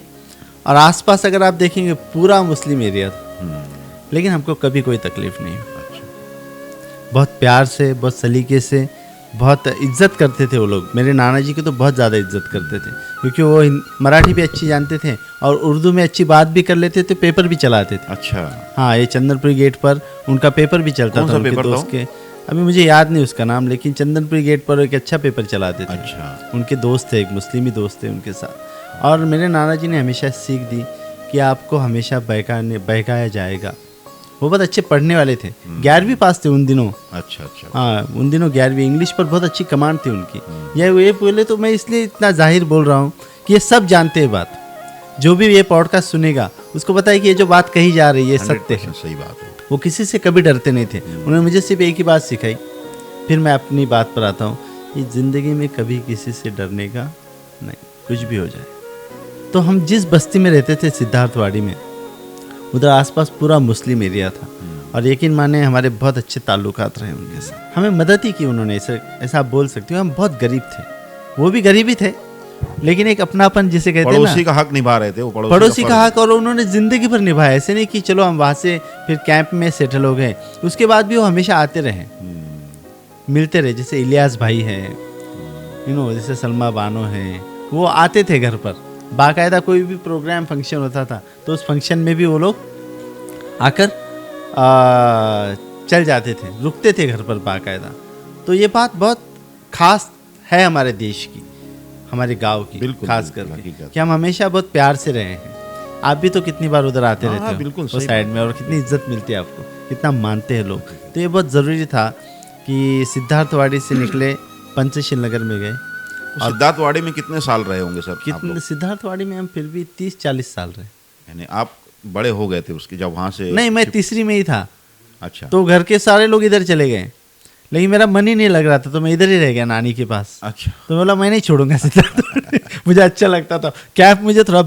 और आसपास अगर आप देखेंगे पूरा मुस्लिम एरिया था। लेकिन हमको कभी कोई तकलीफ नहीं हुई। अच्छा। बहुत प्यार से, बहुत सलीके से, बहुत इज्जत करते थे वो लोग। मेरे नाना जी की तो बहुत ज़्यादा इज्जत करते थे, क्योंकि वो मराठी भी अच्छी जानते थे और उर्दू में अच्छी बात भी कर लेते थे, पेपर भी चलाते थे। अच्छा। हाँ, ये चंदनपुरी गेट पर उनका पेपर भी चलता था। उनके दोस्त के, अभी मुझे याद नहीं उसका नाम, लेकिन चंदनपुरी गेट पर एक अच्छा पेपर चलाते थे। अच्छा। उनके दोस्त थे, एक मुस्लिमी दोस्त थे उनके साथ। और मेरे नाना जी ने हमेशा सीख दी कि आपको हमेशा बहकाया जाएगा। वो बहुत अच्छे पढ़ने वाले थे, 11वीं पास थे उन दिनों। अच्छा। अच्छा। हाँ, उन दिनों 11वीं, इंग्लिश पर बहुत अच्छी कमांड थी उनकी। ये बोले तो मैं इसलिए इतना जाहिर बोल रहा हूँ कि ये सब जानते हैं बात। जो भी ये पॉडकास्ट सुनेगा उसको पता है कि ये जो बात कही जा रही है सत्य है। सही बात है। वो किसी से कभी डरते नहीं थे। उन्होंने मुझे सिर्फ एक ही बात सिखाई। फिर मैं अपनी बात पर आता हूँ कि ज़िंदगी में कभी किसी से डरने का नहीं, कुछ भी हो जाए। तो हम जिस बस्ती में रहते थे सिद्धार्थवाड़ी में, उधर आसपास पूरा मुस्लिम एरिया था, और यकीन माने हमारे बहुत अच्छे ताल्लुकात रहे उनके साथ। हमें मदद ही की उन्होंने, ऐसा आप बोल सकते हो। हम बहुत गरीब थे, वो भी गरीब ही थे, लेकिन एक अपनापन जिसे कहते हैं ना, पड़ोसी का हक निभा रहे थे वो। पड़ोसी का हक, और उन्होंने ज़िंदगी भर निभाया। ऐसे नहीं कि चलो हम वहाँ से फिर कैंप में सेटल हो गए, उसके बाद भी वो हमेशा आते रहे, मिलते रहे। जैसे इलियास भाई है, जैसे सलमा बानो है, वो आते थे घर पर बाकायदा। कोई भी प्रोग्राम फंक्शन होता था तो उस फंक्शन में भी वो लोग आकर चल जाते थे, रुकते थे घर पर बाकायदा। तो ये बात बहुत खास है हमारे देश की, हमारे गांव की, खास करके कि हम हमेशा बहुत प्यार से रहे हैं। आप भी तो कितनी बार उधर आते रहते हो, बिल्कुल उस साइड में, और कितनी इज्जत मिलती है आपको, कितना मानते हैं लोग। तो ये बहुत ज़रूरी था कि सिद्धार्थवाड़ी से निकले पंचशील नगर में गए। तो सिद्धार्थवाड़ी में कितने साल रहे होंगे सर आप कितने लोग? सिद्धार्थवाड़ी में हम फिर भी 30-40 साल रहे। यानी आप बड़े हो गए थे उसके जब वहाँ से? नहीं, मैं तीसरी में ही था। अच्छा। तो घर के सारे लोग इधर चले गए, लेकिन मेरा मन ही नहीं लग रहा था, तो मैं इधर ही रह गया नानी के पास। अच्छा। तो बोला मैं नहीं छोड़ूंगा सिद्धार्थवाड़ी। मुझे अच्छा लगता था, कैंप मुझे थोड़ा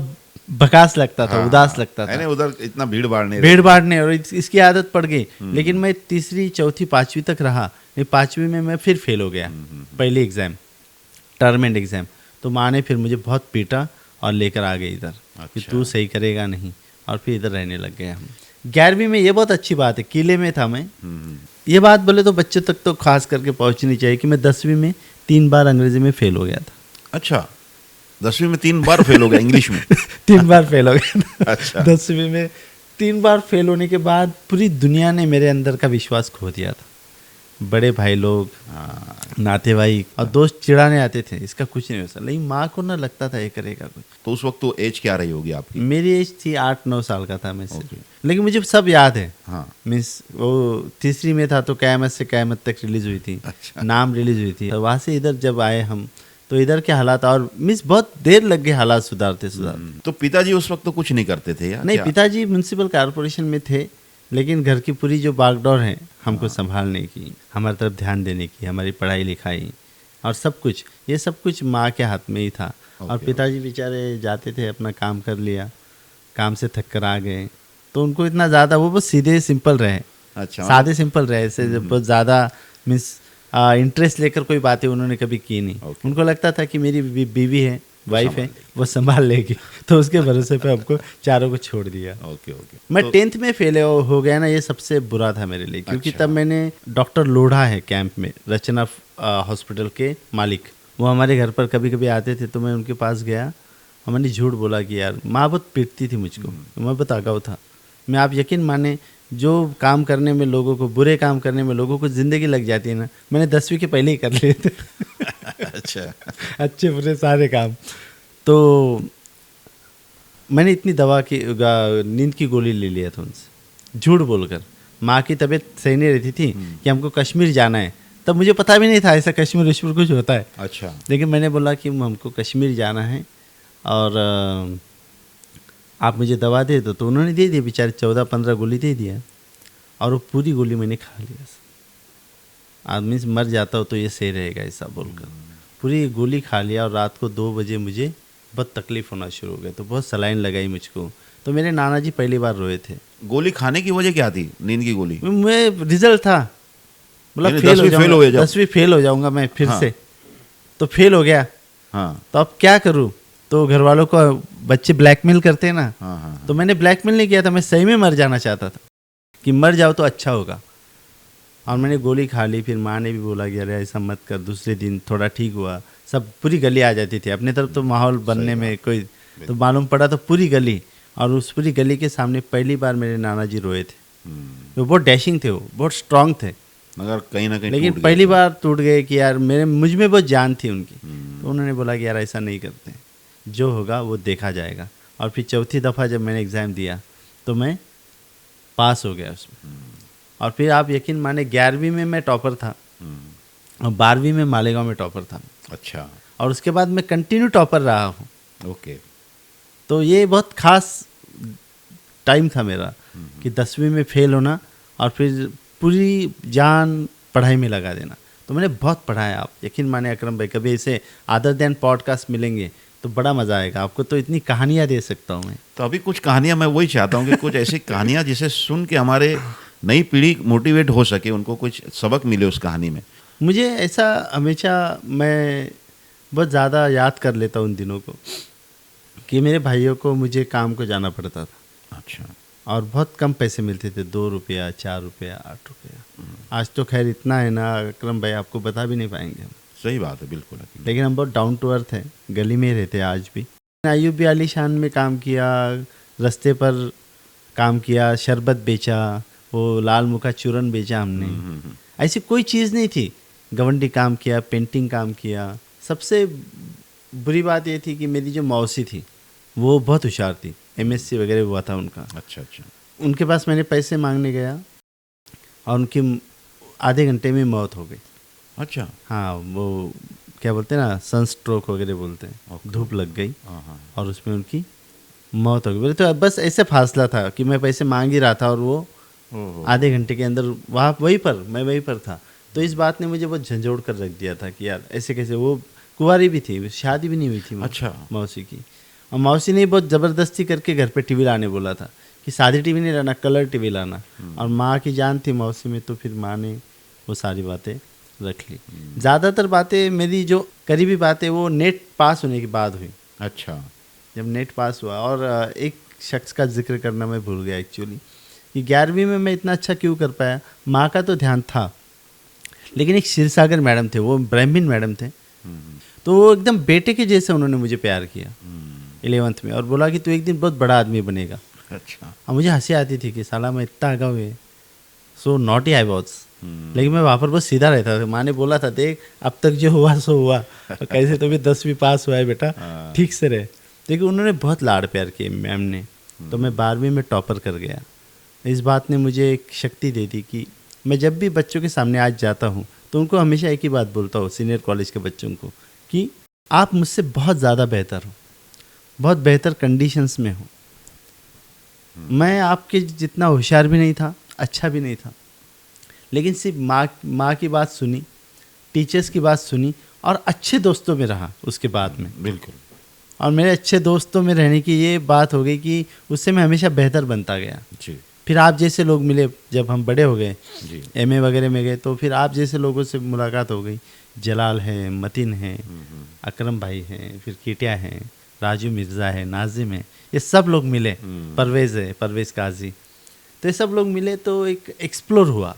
बकास लगता था, उदास लगता था, उधर इतना भीड़ भाड़ नहीं भीड़ भाड़ नहीं, और इसकी आदत पड़ गई। लेकिन मैं तीसरी चौथी पाँचवीं तक रहा, नहीं पाँचवीं में मैं फिर फेल हो गया पहले एग्ज़ाम, टर्म एंड एग्ज़ाम। तो माँ ने फिर मुझे बहुत पीटा और लेकर आ गई इधर कि तू सही करेगा नहीं, और फिर इधर रहने लग गए हम। 11वीं में ये बहुत अच्छी बात है, किले में था मैं। ये बात बोले तो बच्चों तक तो खास करके पहुंचनी चाहिए कि मैं 10वीं में 3 बार अंग्रेजी में फेल हो गया था। अच्छा, 10वीं में 3 बार फेल हो गया इंग्लिश में? 3 बार फेल हो गया था। अच्छा। 10वीं में 3 बार फेल होने के बाद पूरी दुनिया ने मेरे अंदर का विश्वास खो दिया था। बड़े भाई लोग, नातेवाई और दोस्त चिढ़ाने आते थे, इसका कुछ नहीं हो सकता, लेकिन माँ को ना लगता था ये करेगा कुछ। तो उस वक्त तो एज क्या रही होगी आपकी? मेरी एज थी 8-9 साल का था मैं से, लेकिन मुझे सब याद है। हाँ। मीन्स वो तीसरी में था तो क़यामत से क़यामत तक रिलीज हुई थी। अच्छा। नाम रिलीज हुई थी। तो वहाँ से इधर जब आए हम, तो इधर के हालात, और मीन्स बहुत देर लग गई हालात सुधारते। तो पिताजी उस वक्त तो कुछ नहीं करते थे या नहीं, क्या? पिताजी म्यूनसिपल कॉरपोरेशन में थे, लेकिन घर की पूरी जो बागडोर है हमको संभालने की, हमारी तरफ ध्यान देने की, हमारी पढ़ाई लिखाई और सब कुछ, ये सब कुछ माँ के हाथ में ही था। और पिताजी बेचारे जाते थे, अपना काम कर लिया, काम से थक कर आ गए, तो उनको इतना ज़्यादा, वो बहुत सीधे सिंपल रहे। अच्छा। सादे सिंपल रहे, ऐसे बहुत ज़्यादा मीन्स इंटरेस्ट लेकर कोई बातें उन्होंने कभी की नहीं। उनको लगता था कि मेरी बीवी है, वाइफ है, वो संभाल लेगी, तो उसके भरोसे पे हमको चारों को छोड़ दिया। Okay okay. मैं 10th में फेल हो गया ना, ये सबसे बुरा था मेरे लिए, क्योंकि तब मैंने डॉक्टर लोढ़ा है कैंप में, रचना हॉस्पिटल के मालिक, वो हमारे घर पर कभी कभी आते थे, तो मैं उनके पास गया और मैंने झूठ बोला कि यार माँ बहुत पीटती थी मुझको, मैं बहुत आगाऊ था मैं। आप यकीन माने, जो काम करने में लोगों को, बुरे काम करने में लोगों को ज़िंदगी लग जाती है ना, मैंने 10वीं के पहले ही कर लिए थे। अच्छा। अच्छे बुरे सारे काम। तो मैंने इतनी दवा की, नींद की गोली ले लिया था उनसे, झूठ बोलकर। माँ की तबीयत सही नहीं रहती थी कि हमको कश्मीर जाना है, तब मुझे पता भी नहीं था ऐसा कश्मीर विश्मीर कुछ होता है। अच्छा। लेकिन मैंने बोला कि हमको कश्मीर जाना है और आप मुझे दवा दे दो, तो उन्होंने दे दिया, बेचारे 14-15 गोली दे दिया, और वो पूरी गोली मैंने खा लिया। आदमी से मर जाता हो तो ये सही रहेगा ऐसा बोलकर पूरी गोली खा लिया, और रात को 2 बजे मुझे बहुत तकलीफ़ होना शुरू हो गया, तो बहुत सलाइन लगाई मुझको। तो मेरे नाना जी पहली बार रोए थे। गोली खाने की वजह क्या थी? नींद की गोली? मैं रिजल्ट था, मतलब यानी फेल हो 10वीं फेल हो जाऊंगा मैं फिर से, तो फेल हो गया। हाँ। तो अब क्या करूँ? तो घर वालों को, बच्चे ब्लैकमेल करते हैं ना, हाँ। तो मैंने ब्लैकमेल नहीं किया था, मैं सही में मर जाना चाहता था कि मर जाओ तो अच्छा होगा, और मैंने गोली खा ली। फिर माँ ने भी बोला कि अरे ऐसा मत कर। दूसरे दिन थोड़ा ठीक हुआ, सब पूरी गली आ जाती थी अपने तरफ, तो माहौल बनने में कोई, तो मालूम पड़ा तो पूरी गली, और उस पूरी गली के सामने पहली बार मेरे नाना जी रोए थे। वो बहुत डैशिंग थे, वो बहुत स्ट्रांग थे, मगर कहीं ना कहीं लेकिन पहली बार टूट गए कि यार मुझ में बहुत जान थी उनकी। तो उन्होंने बोला कि यार ऐसा नहीं करते, जो होगा वो देखा जाएगा। और फिर चौथी दफ़ा जब मैंने एग्ज़ाम दिया तो मैं पास हो गया उसमें। और फिर आप यकीन माने 11वीं में मैं टॉपर था, और 12वीं में मालेगांव में टॉपर था। अच्छा। और उसके बाद मैं कंटिन्यू टॉपर रहा हूँ। ओके। तो ये बहुत खास टाइम था मेरा कि 10वीं में फेल होना और फिर पूरी जान पढ़ाई में लगा देना। तो मैंने बहुत पढ़ा है, आप यकीन माने अकरम भाई, कभी ऐसे अदर देन पॉडकास्ट मिलेंगे तो बड़ा मज़ा आएगा आपको, तो इतनी कहानियाँ दे सकता हूँ मैं। तो अभी कुछ कहानियाँ, मैं वही चाहता हूँ कि कुछ ऐसी कहानियाँ जिसे सुन के हमारे नई पीढ़ी मोटिवेट हो सके, उनको कुछ सबक मिले उस कहानी में। मुझे ऐसा हमेशा, मैं बहुत ज़्यादा याद कर लेता हूँ उन दिनों को कि मेरे भाइयों को, मुझे काम को जाना पड़ता था। अच्छा। और बहुत कम पैसे मिलते थे, 2 रुपया, 4 रुपया, 8 रुपया। आज तो खैर इतना है ना अकरम भाई, आपको बता भी नहीं पाएंगे हम। सही बात है, बिल्कुल। लेकिन हम बहुत डाउन टू अर्थ हैं, गली में रहते हैं आज भी। अयूबी आलीशान में काम किया, रास्ते पर काम किया, शरबत बेचा, वो लाल मुखा चूरन बेचा हमने। ऐसी कोई चीज़ नहीं थी। गवंडी काम किया, पेंटिंग काम किया। सबसे बुरी बात ये थी कि मेरी जो मौसी थी वो बहुत होशियार थी, MSc वगैरह हुआ था उनका। अच्छा अच्छा। उनके पास मैंने पैसे मांगने गया और उनकी आधे घंटे में मौत हो गई। अच्छा। हाँ, वो क्या बोलते हैं ना, सनस्ट्रोक वगैरह बोलते हैं, धूप लग गई और उसमें उनकी मौत हो गई। बोले तो बस ऐसे फासला था कि मैं पैसे मांग ही रहा था और वो आधे घंटे के अंदर वहाँ मैं वहीं पर था। तो इस बात ने मुझे बहुत झंझोड़ कर रख दिया था कि यार ऐसे कैसे। वो कुंवारी भी थी, शादी भी नहीं हुई थी अच्छा। मौसी की। और मौसी ने बहुत ज़बरदस्ती करके घर पे टीवी लाने बोला था कि सादी टीवी नहीं लाना, कलर टीवी लाना। और माँ की जान थी मौसी में, तो फिर माँ ने वो सारी बातें रख ली। ज़्यादातर बातें मेरी जो करीबी बातें वो नेट पास होने के बाद हुई। अच्छा। जब नेट पास हुआ, और एक शख्स का जिक्र करना मैं भूल गया एक्चुअली, कि 11वीं में मैं इतना अच्छा क्यों कर पाया। माँ का तो ध्यान था, लेकिन एक क्षीरसागर मैडम थे, वो ब्राह्मण मैडम थे, तो वो एकदम बेटे के जैसे उन्होंने मुझे प्यार किया 11th में, और बोला कि तू एक दिन बहुत बड़ा आदमी बनेगा। अच्छा। और मुझे हंसी आती थी कि साला मैं इतना आगा हुए, सो नॉटी आई वॉज, लेकिन मैं वहाँ पर बहुत सीधा रहता था। माँ ने बोला था, देख अब तक जो हुआ सो हुआ, कैसे तो भी 10वीं पास हुआ है बेटा, ठीक से रहे। देखिए उन्होंने बहुत लाड़ प्यार किए मैम ने, तो मैं 12वीं में टॉपर कर गया। इस बात ने मुझे एक शक्ति दे दी कि मैं जब भी बच्चों के सामने आज जाता हूँ तो उनको हमेशा एक ही बात बोलता हूँ, सीनियर कॉलेज के बच्चों को, कि आप मुझसे बहुत ज़्यादा बेहतर हो, बहुत बेहतर कंडीशंस में हो। मैं आपके जितना होशियार भी नहीं था, अच्छा भी नहीं था, लेकिन सिर्फ माँ की बात सुनी, टीचर्स की बात सुनी, और अच्छे दोस्तों में रहा उसके बाद में। बिल्कुल। और मेरे अच्छे दोस्तों में रहने की ये बात हो गई कि उससे मैं हमेशा बेहतर बनता गया। जी। फिर आप जैसे लोग मिले, जब हम बड़े हो गए, जी। MA वगैरह में गए, तो फिर आप जैसे लोगों से मुलाकात हो गई। जलाल है, मतीन है, अकरम भाई हैं, फिर कीटिया हैं, राजू मिर्ज़ा है, नाजिम है, ये सब लोग मिले। परवेज़ है, परवेज़ काजी, तो ये सब लोग मिले, तो एक एक्सप्लोर हुआ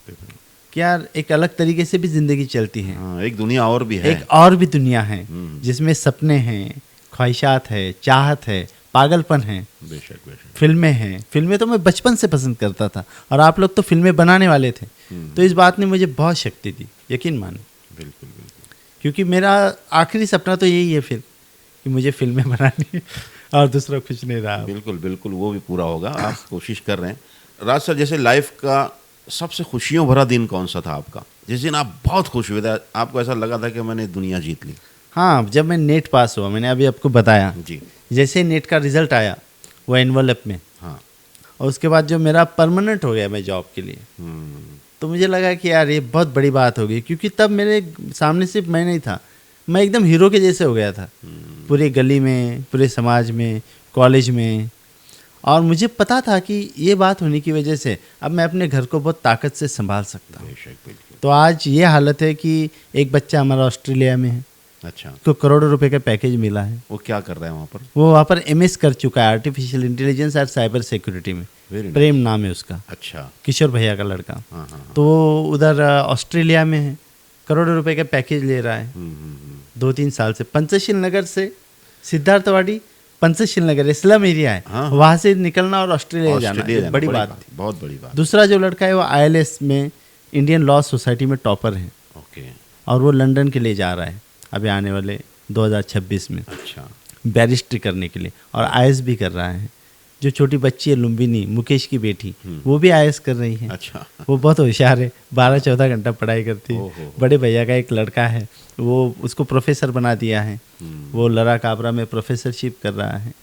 कि यार एक अलग तरीके से भी ज़िंदगी चलती है। हाँ, एक दुनिया और भी है, एक और भी दुनिया है जिसमें सपने हैं, ख्वाहिशात है, चाहत है, पागलपन है। बेशक बेशक। फिल्में हैं। फिल्में तो मैं बचपन से पसंद करता था, और आप लोग तो फिल्में बनाने वाले थे, तो इस बात ने मुझे बहुत शक्ति दी, यकीन माने। बिल्कुल बिल्कुल। क्योंकि मेरा आखिरी सपना तो यही है फिर, कि मुझे फिल्में बनानी है, और दूसरा कुछ नहीं रहा। बिल्कुल बिल्कुल, वो भी पूरा होगा, आप कोशिश कर रहे हैं। राज सर, जैसे लाइफ का सबसे खुशियों भरा दिन कौन सा था आपका, जिस दिन आप बहुत खुश हुए थे, आपको ऐसा लगा था कि मैंने दुनिया जीत ली? हाँ, जब मैं नेट पास हुआ, मैंने अभी आपको बताया जी। जैसे नेट का रिजल्ट आया वो एनवलप में, हाँ। और उसके बाद जो मेरा परमानेंट हो गया मैं जॉब के लिए, तो मुझे लगा कि यार ये बहुत बड़ी बात होगी। क्योंकि तब मेरे सामने सिर्फ मैं नहीं था, मैं एकदम हीरो के जैसे हो गया था, पूरी गली में, पूरे समाज में, कॉलेज में। और मुझे पता था कि ये बात होने की वजह से अब मैं अपने घर को बहुत ताकत से संभाल सकता हूँ। तो आज ये हालत है कि एक बच्चा हमारा ऑस्ट्रेलिया में है। अच्छा। तो करोड़ों रुपए का पैकेज मिला है। वो क्या कर रहा है वहाँ पर? वो वहाँ पर MS कर चुका है, आर्टिफिशियल इंटेलिजेंस और साइबर सिक्योरिटी में। प्रेम नाम है उसका। अच्छा। किशोर भैया का लड़का। हाँ हाँ। तो वो उधर ऑस्ट्रेलिया में है, करोड़ों रुपए का पैकेज ले रहा है 2-3 साल से। पंचशील नगर से सिद्धार्थवाड़ी, पंचशील नगर स्लम एरिया है, हाँ। वहाँ से निकलना और ऑस्ट्रेलिया जाना, बड़ी बात थी, बहुत बड़ी बात। दूसरा जो लड़का है वो ILS में इंडियन लॉ सोसाइटी में टॉपर है। ओके। और वो लंदन के लिए जा रहा है अभी आने वाले 2026 में। अच्छा। बैरिस्ट्री करने के लिए, और IAS भी कर रहा है। जो छोटी बच्ची है लुम्बिनी, मुकेश की बेटी, वो भी IAS कर रही है। अच्छा। वो बहुत होशियार है, 12-14 घंटा पढ़ाई करती है। बड़े भैया का एक लड़का है, वो उसको प्रोफेसर बना दिया है, वो लरा काबरा में प्रोफेसरशिप कर रहा है।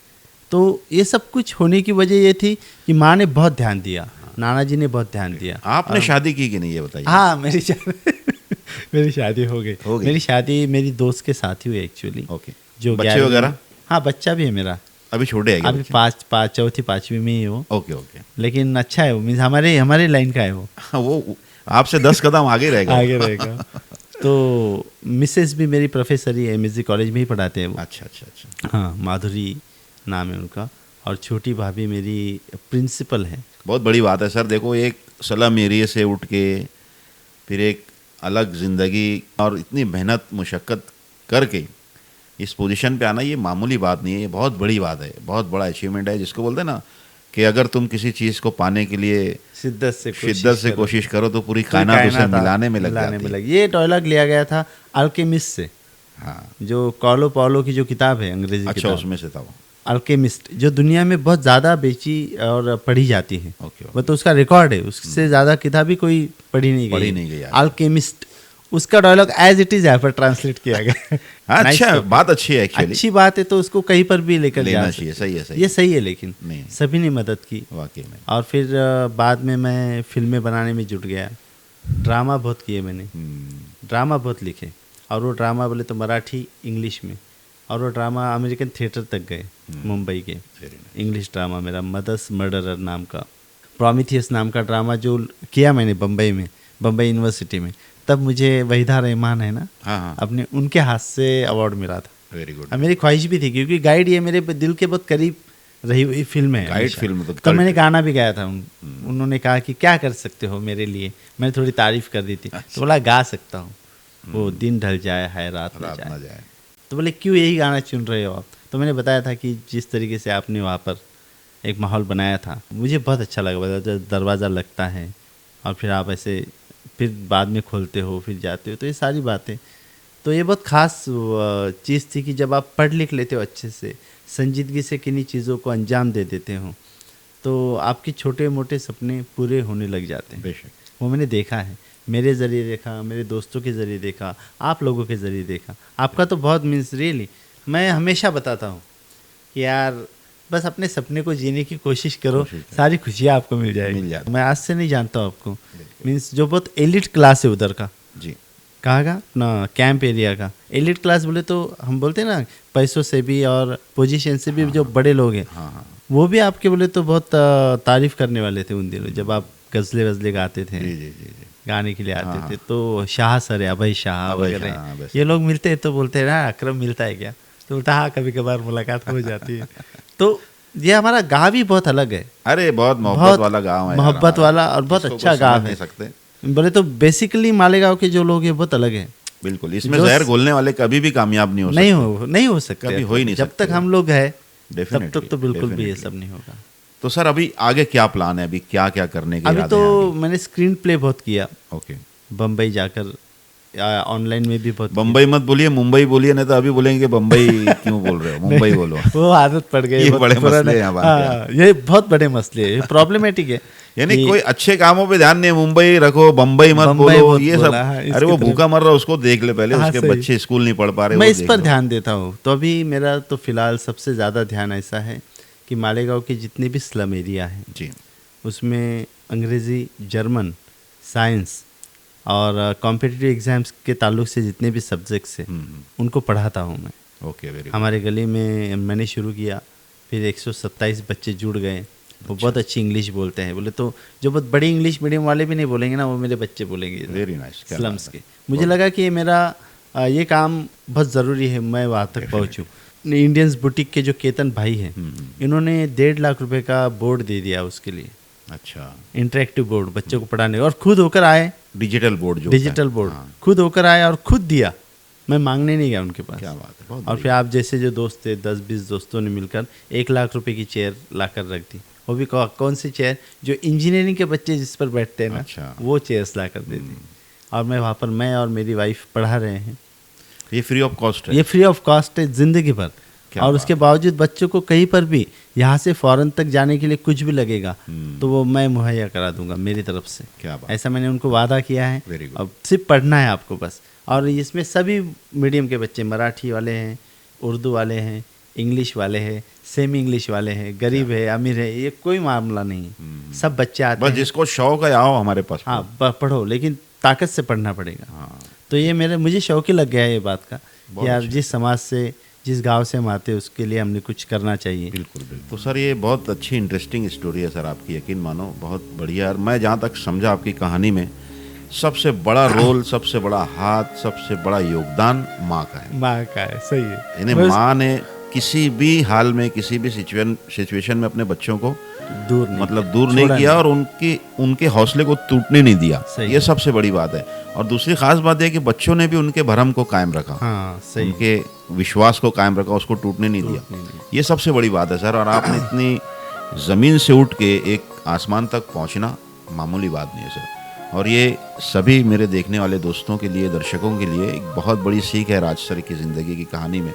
तो ये सब कुछ होने की वजह ये थी कि माँ ने बहुत ध्यान दिया, नाना जी ने बहुत ध्यान दिया। आपने शादी की कि नहीं, ये बताइए? हाँ, मेरी शादी हो गई। मेरी शादी मेरी दोस्त के साथ ही हुई एक्चुअली। ओके। जो बच्चे वगैरह? हाँ, बच्चा भी है मेरा। अभी छोटे हैं? अभी 4th-5वीं में ही वो। Okay okay. लेकिन अच्छा है वो, मीन्स हमारे लाइन का है वो। वो आपसे 10 कदम आगे रहेगा। आगे रहेगा। तो मिसेस भी मेरी प्रोफेसर ही है, MSG कॉलेज में ही पढ़ाते हैं वो। अच्छा अच्छा अच्छा। हाँ, माधुरी नाम है उनका। और छोटी भाभी मेरी प्रिंसिपल है। बहुत बड़ी बात है सर। देखो, एक स्लम एरिया से उठ के फिर एक अलग ज़िंदगी और इतनी मेहनत मुशक्क़त करके इस पोजीशन पे आना, ये मामूली बात नहीं है, ये बहुत बड़ी बात है, बहुत बड़ा अचीवमेंट है। जिसको बोलते हैं ना कि अगर तुम किसी चीज़ को पाने के लिए शिद्दत से कोशिश करो तो पूरी कायनात उसे मिलाने में लग जाती है। ये डायलॉग लिया गया था अल्केमिस्ट से। हाँ, जो कॉलो पॉलो की जो किताब है अंग्रेजी अच्छा, किताब, उसमें से था वो। अल्केमिस्ट, जो दुनिया में बहुत ज़्यादा बेची और पढ़ी जाती है। ओके, वो तो उसका रिकॉर्ड है, उससे ज़्यादा किताबी कोई पढ़ी नहीं गई। अल्केमिस्ट, उसका डायलॉग एज इट इज यहाँ पर ट्रांसलेट किया गया। अच्छा, बात अच्छी है एक्चुअली, अच्छी बात है, तो उसको कहीं पर भी लेकर लेना चाहिए। सही है, ये सही है, लेकिन नहीं, सभी ने मदद की वाकई में। और फिर बाद में मैं फिल्में बनाने में जुट गया। ड्रामा बहुत किए मैंने, ड्रामा बहुत लिखे, और वो ड्रामा बोले तो मराठी, इंग्लिश में, और वो ड्रामा अमेरिकन थिएटर तक गए, मुंबई के। इंग्लिश ड्रामा मेरा मदर्स मर्डरर नाम का, प्रोमीथियस नाम का ड्रामा जो किया मैंने बम्बई में, बम्बई यूनिवर्सिटी में। तब मुझे वहीदा रहमान है ना, हाँ, अपने उनके हाथ से अवार्ड मिला था। Very good. मेरी ख्वाहिश भी थी, क्योंकि गाइड ये मेरे दिल के बहुत करीब रही हुई फिल्म है। गाइड फिल्म तो मैंने गाना भी गाया था। उन्होंने कहा कि क्या कर सकते हो मेरे लिए, मैंने थोड़ी तारीफ कर दी थी। तो बोला गा सकता हूँ, वो दिन ढल जाए है रात न जाए। तो बोले क्यों यही गाना चुन रहे हो आप? तो मैंने बताया था कि जिस तरीके से आपने वहाँ पर एक माहौल बनाया था, मुझे बहुत अच्छा लगा। दरवाज़ा लगता है और फिर आप ऐसे फिर बाद में खोलते हो, फिर जाते हो, तो ये सारी बातें, तो ये बहुत ख़ास चीज़ थी कि जब आप पढ़ लिख लेते हो अच्छे से, संजीदगी से किन्हीं चीज़ों को अंजाम दे देते हो, तो आपके छोटे मोटे सपने पूरे होने लग जाते हैं। बेशक, वो मैंने देखा है, मेरे ज़रिए देखा, मेरे दोस्तों के ज़रिए देखा, आप लोगों के ज़रिए देखा। आपका तो बहुत मीन्स रियली, मैं हमेशा बताता हूँ कि यार बस अपने सपने को जीने की कोशिश करो, सारी खुशियाँ आपको मिल जाएगी। मैं आज से नहीं जानता हूँ आपको, मीन्स जो बहुत एलिट क्लास है उधर का, जी, कहाँ का ना, कैंप एरिया का एलिट क्लास बोले तो हम बोलते हैं ना, पैसों से भी और पोजीशन से भी जो बड़े लोग हैं, वो भी आपके बोले तो बहुत तारीफ करने वाले थे उन दिनों, जब आप गज़लें वज़लें गाते थे, गाने के लिए आते थे। तो शाह सर है, अभय शाह वगैरह, ये लोग मिलते हैं तो बोलते हैं ना अकरम मिलता है क्या? तो बोलता हाँ, कभी कभार मुलाकात हो जाती है। तो ये हमारा गाँव भी बहुत अलग है। अरे बहुत मोहब्बत वाला गाँव है, मोहब्बत वाला और बहुत अच्छा गाँव है। बोले तो बेसिकली मालेगांव के जो लोग हैं बहुत अलग है। बिल्कुल, इसमें जहर घोलने वाले कभी भी कामयाब नहीं हो सकते, कभी हो ही नहीं सकते। जब तक हम लोग हैं तब तक तो बिल्कुल भी ये सब नहीं होगा। तो सर अभी आगे क्या प्लान है, अभी क्या क्या करने के? अभी तो मैंने स्क्रीन प्ले बहुत किया। ओके, बम्बई जाकर, ऑनलाइन में भी बहुत। बम्बई मत बोलिए, मुंबई बोलिए, नहीं तो अभी बोलेंगे बम्बई क्यों बोल रहे हो, मुंबई बोलो। वो आदत पड़ गई, ये बड़े मसले हैं, ये बहुत बड़े मसले हैं, प्रॉब्लमेटिक है। यानी कोई अच्छे कामों पे ध्यान नहीं, मुंबई रखो, बम्बई मत बोलो, ये सब। अरे वो भूखा मर रहा, उसको देख ले पहले, उसके बच्चे स्कूल नहीं पढ़ पा रहे, मैं इस पर ध्यान देता हूँ। तो अभी मेरा तो फिलहाल सबसे ज़्यादा ध्यान ऐसा है कि मालेगांव के जितने भी स्लम एरिया हैं जी, उसमें अंग्रेज़ी, जर्मन, साइंस और कॉम्पिटिटिव एग्ज़ाम्स के ताल्लुक से जितने भी सब्जेक्ट्स हैं उनको पढ़ाता हूँ मैं। Okay, very good. हमारे गली में मैंने शुरू किया, फिर 127 बच्चे जुड़ गए, वो बहुत अच्छी इंग्लिश बोलते हैं। बोले तो जो बहुत बड़ी इंग्लिश मीडियम वाले भी नहीं बोलेंगे ना, वो मेरे बच्चे बोलेंगे, वेरी नाइस, स्लम्स के। मुझे लगा कि मेरा ये काम बहुत ज़रूरी है, मैं वहाँ तक पहुँचूँ। इंडियंस बुटीक के जो केतन भाई हैं, इन्होंने 1.5 लाख रुपए का बोर्ड दे दिया उसके लिए। अच्छा, इंटरेक्टिव बोर्ड बच्चों को पढ़ाने, और खुद होकर आए, डिजिटल बोर्ड जो डिजिटल बोर्ड खुद होकर आए और खुद दिया, मैं मांगने नहीं गया उनके पास। क्या बात है, बहुत। और फिर आप जैसे जो दोस्त थे, 10-20 दोस्तों ने मिलकर 1 लाख रुपए की चेयर लाकर रख दी। वो भी कौन सी चेयर, जो इंजीनियरिंग के बच्चे जिस पर बैठते हैं ना, अच्छा, वो चेयर्स लाकर दे दी। और मैं वहाँ पर, मैं और मेरी वाइफ पढ़ा रहे हैं। ये फ्री ऑफ कॉस्ट है? ये फ्री ऑफ कॉस्ट है जिंदगी भर। और उसके बावजूद बच्चों को कहीं पर भी यहाँ से फॉरेन तक जाने के लिए कुछ भी लगेगा तो वो मैं मुहैया करा दूंगा मेरी तरफ से। क्या बात, ऐसा मैंने उनको वादा किया है। अब सिर्फ पढ़ना है आपको बस। और इसमें सभी मीडियम के बच्चे, मराठी वाले हैं, उर्दू वाले हैं, इंग्लिश वाले हैं, सेमी इंग्लिश वाले हैं, गरीब है, अमीर है, ये कोई मामला नहीं, सब बच्चे आते हैं। बस जिसको शौक है आओ हमारे पास। हाँ, पढ़ो, लेकिन ताकत से पढ़ना पड़ेगा। तो ये मुझे शौक ही लग गया है ये बात का, यार जिस समाज से, जिस गांव से हम आते हैं उसके लिए हमने कुछ करना चाहिए। बिल्कुल बिल्कुल। तो सर ये बहुत अच्छी इंटरेस्टिंग स्टोरी है सर आपकी, यकीन मानो बहुत बढ़िया। और मैं जहाँ तक समझा आपकी कहानी में सबसे बड़ा रोल, सबसे बड़ा हाथ, सबसे बड़ा योगदान माँ का है। माँ का है, सही है। यानी माँ ने किसी भी हाल में, किसी भी सिचुएशन में अपने बच्चों को दूर नहीं किया और उनके हौसले को टूटने नहीं दिया। ये सबसे बड़ी बात है। और दूसरी खास बात है कि बच्चों ने भी उनके भरम को कायम रखा। हाँ, सही। उनके विश्वास को कायम रखा, उसको टूटने नहीं दिया। ये सबसे बड़ी बात है सर। और आपने इतनी ज़मीन से उठ के एक आसमान तक पहुंचना मामूली बात नहीं है सर। और ये सभी मेरे देखने वाले दोस्तों के लिए, दर्शकों के लिए एक बहुत बड़ी सीख है राज सर की ज़िंदगी की कहानी में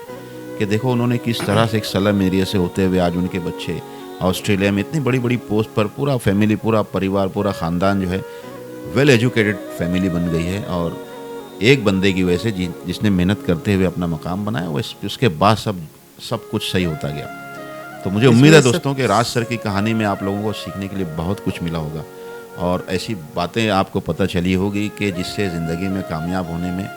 कि देखो उन्होंने किस तरह से एक स्लम एरिया से होते हुए आज उनके बच्चे ऑस्ट्रेलिया में इतनी बड़ी बड़ी पोस्ट पर, पूरा फैमिली, पूरा परिवार, पूरा ख़ानदान जो है वेल एजुकेटेड फैमिली बन गई है। और एक बंदे की वजह से जिसने मेहनत करते हुए अपना मकाम बनाया, वो उसके बाद सब कुछ सही होता गया। तो मुझे उम्मीद है दोस्तों कि राज सर की कहानी में आप लोगों को सीखने के लिए बहुत कुछ मिला होगा और ऐसी बातें आपको पता चली होगी कि जिससे ज़िंदगी में कामयाब होने में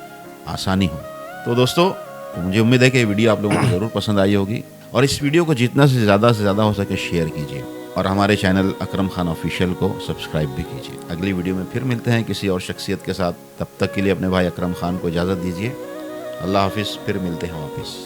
आसानी हो। तो दोस्तों मुझे उम्मीद है कि ये वीडियो आप लोगों को ज़रूर पसंद आई होगी और इस वीडियो को जितना से ज़्यादा हो सके शेयर कीजिए और हमारे चैनल अकरम खान ऑफिशियल को सब्सक्राइब भी कीजिए। अगली वीडियो में फिर मिलते हैं किसी और शख्सियत के साथ। तब तक के लिए अपने भाई अकरम खान को इजाज़त दीजिए। अल्लाह हाफिज़, फिर मिलते हैं वापस।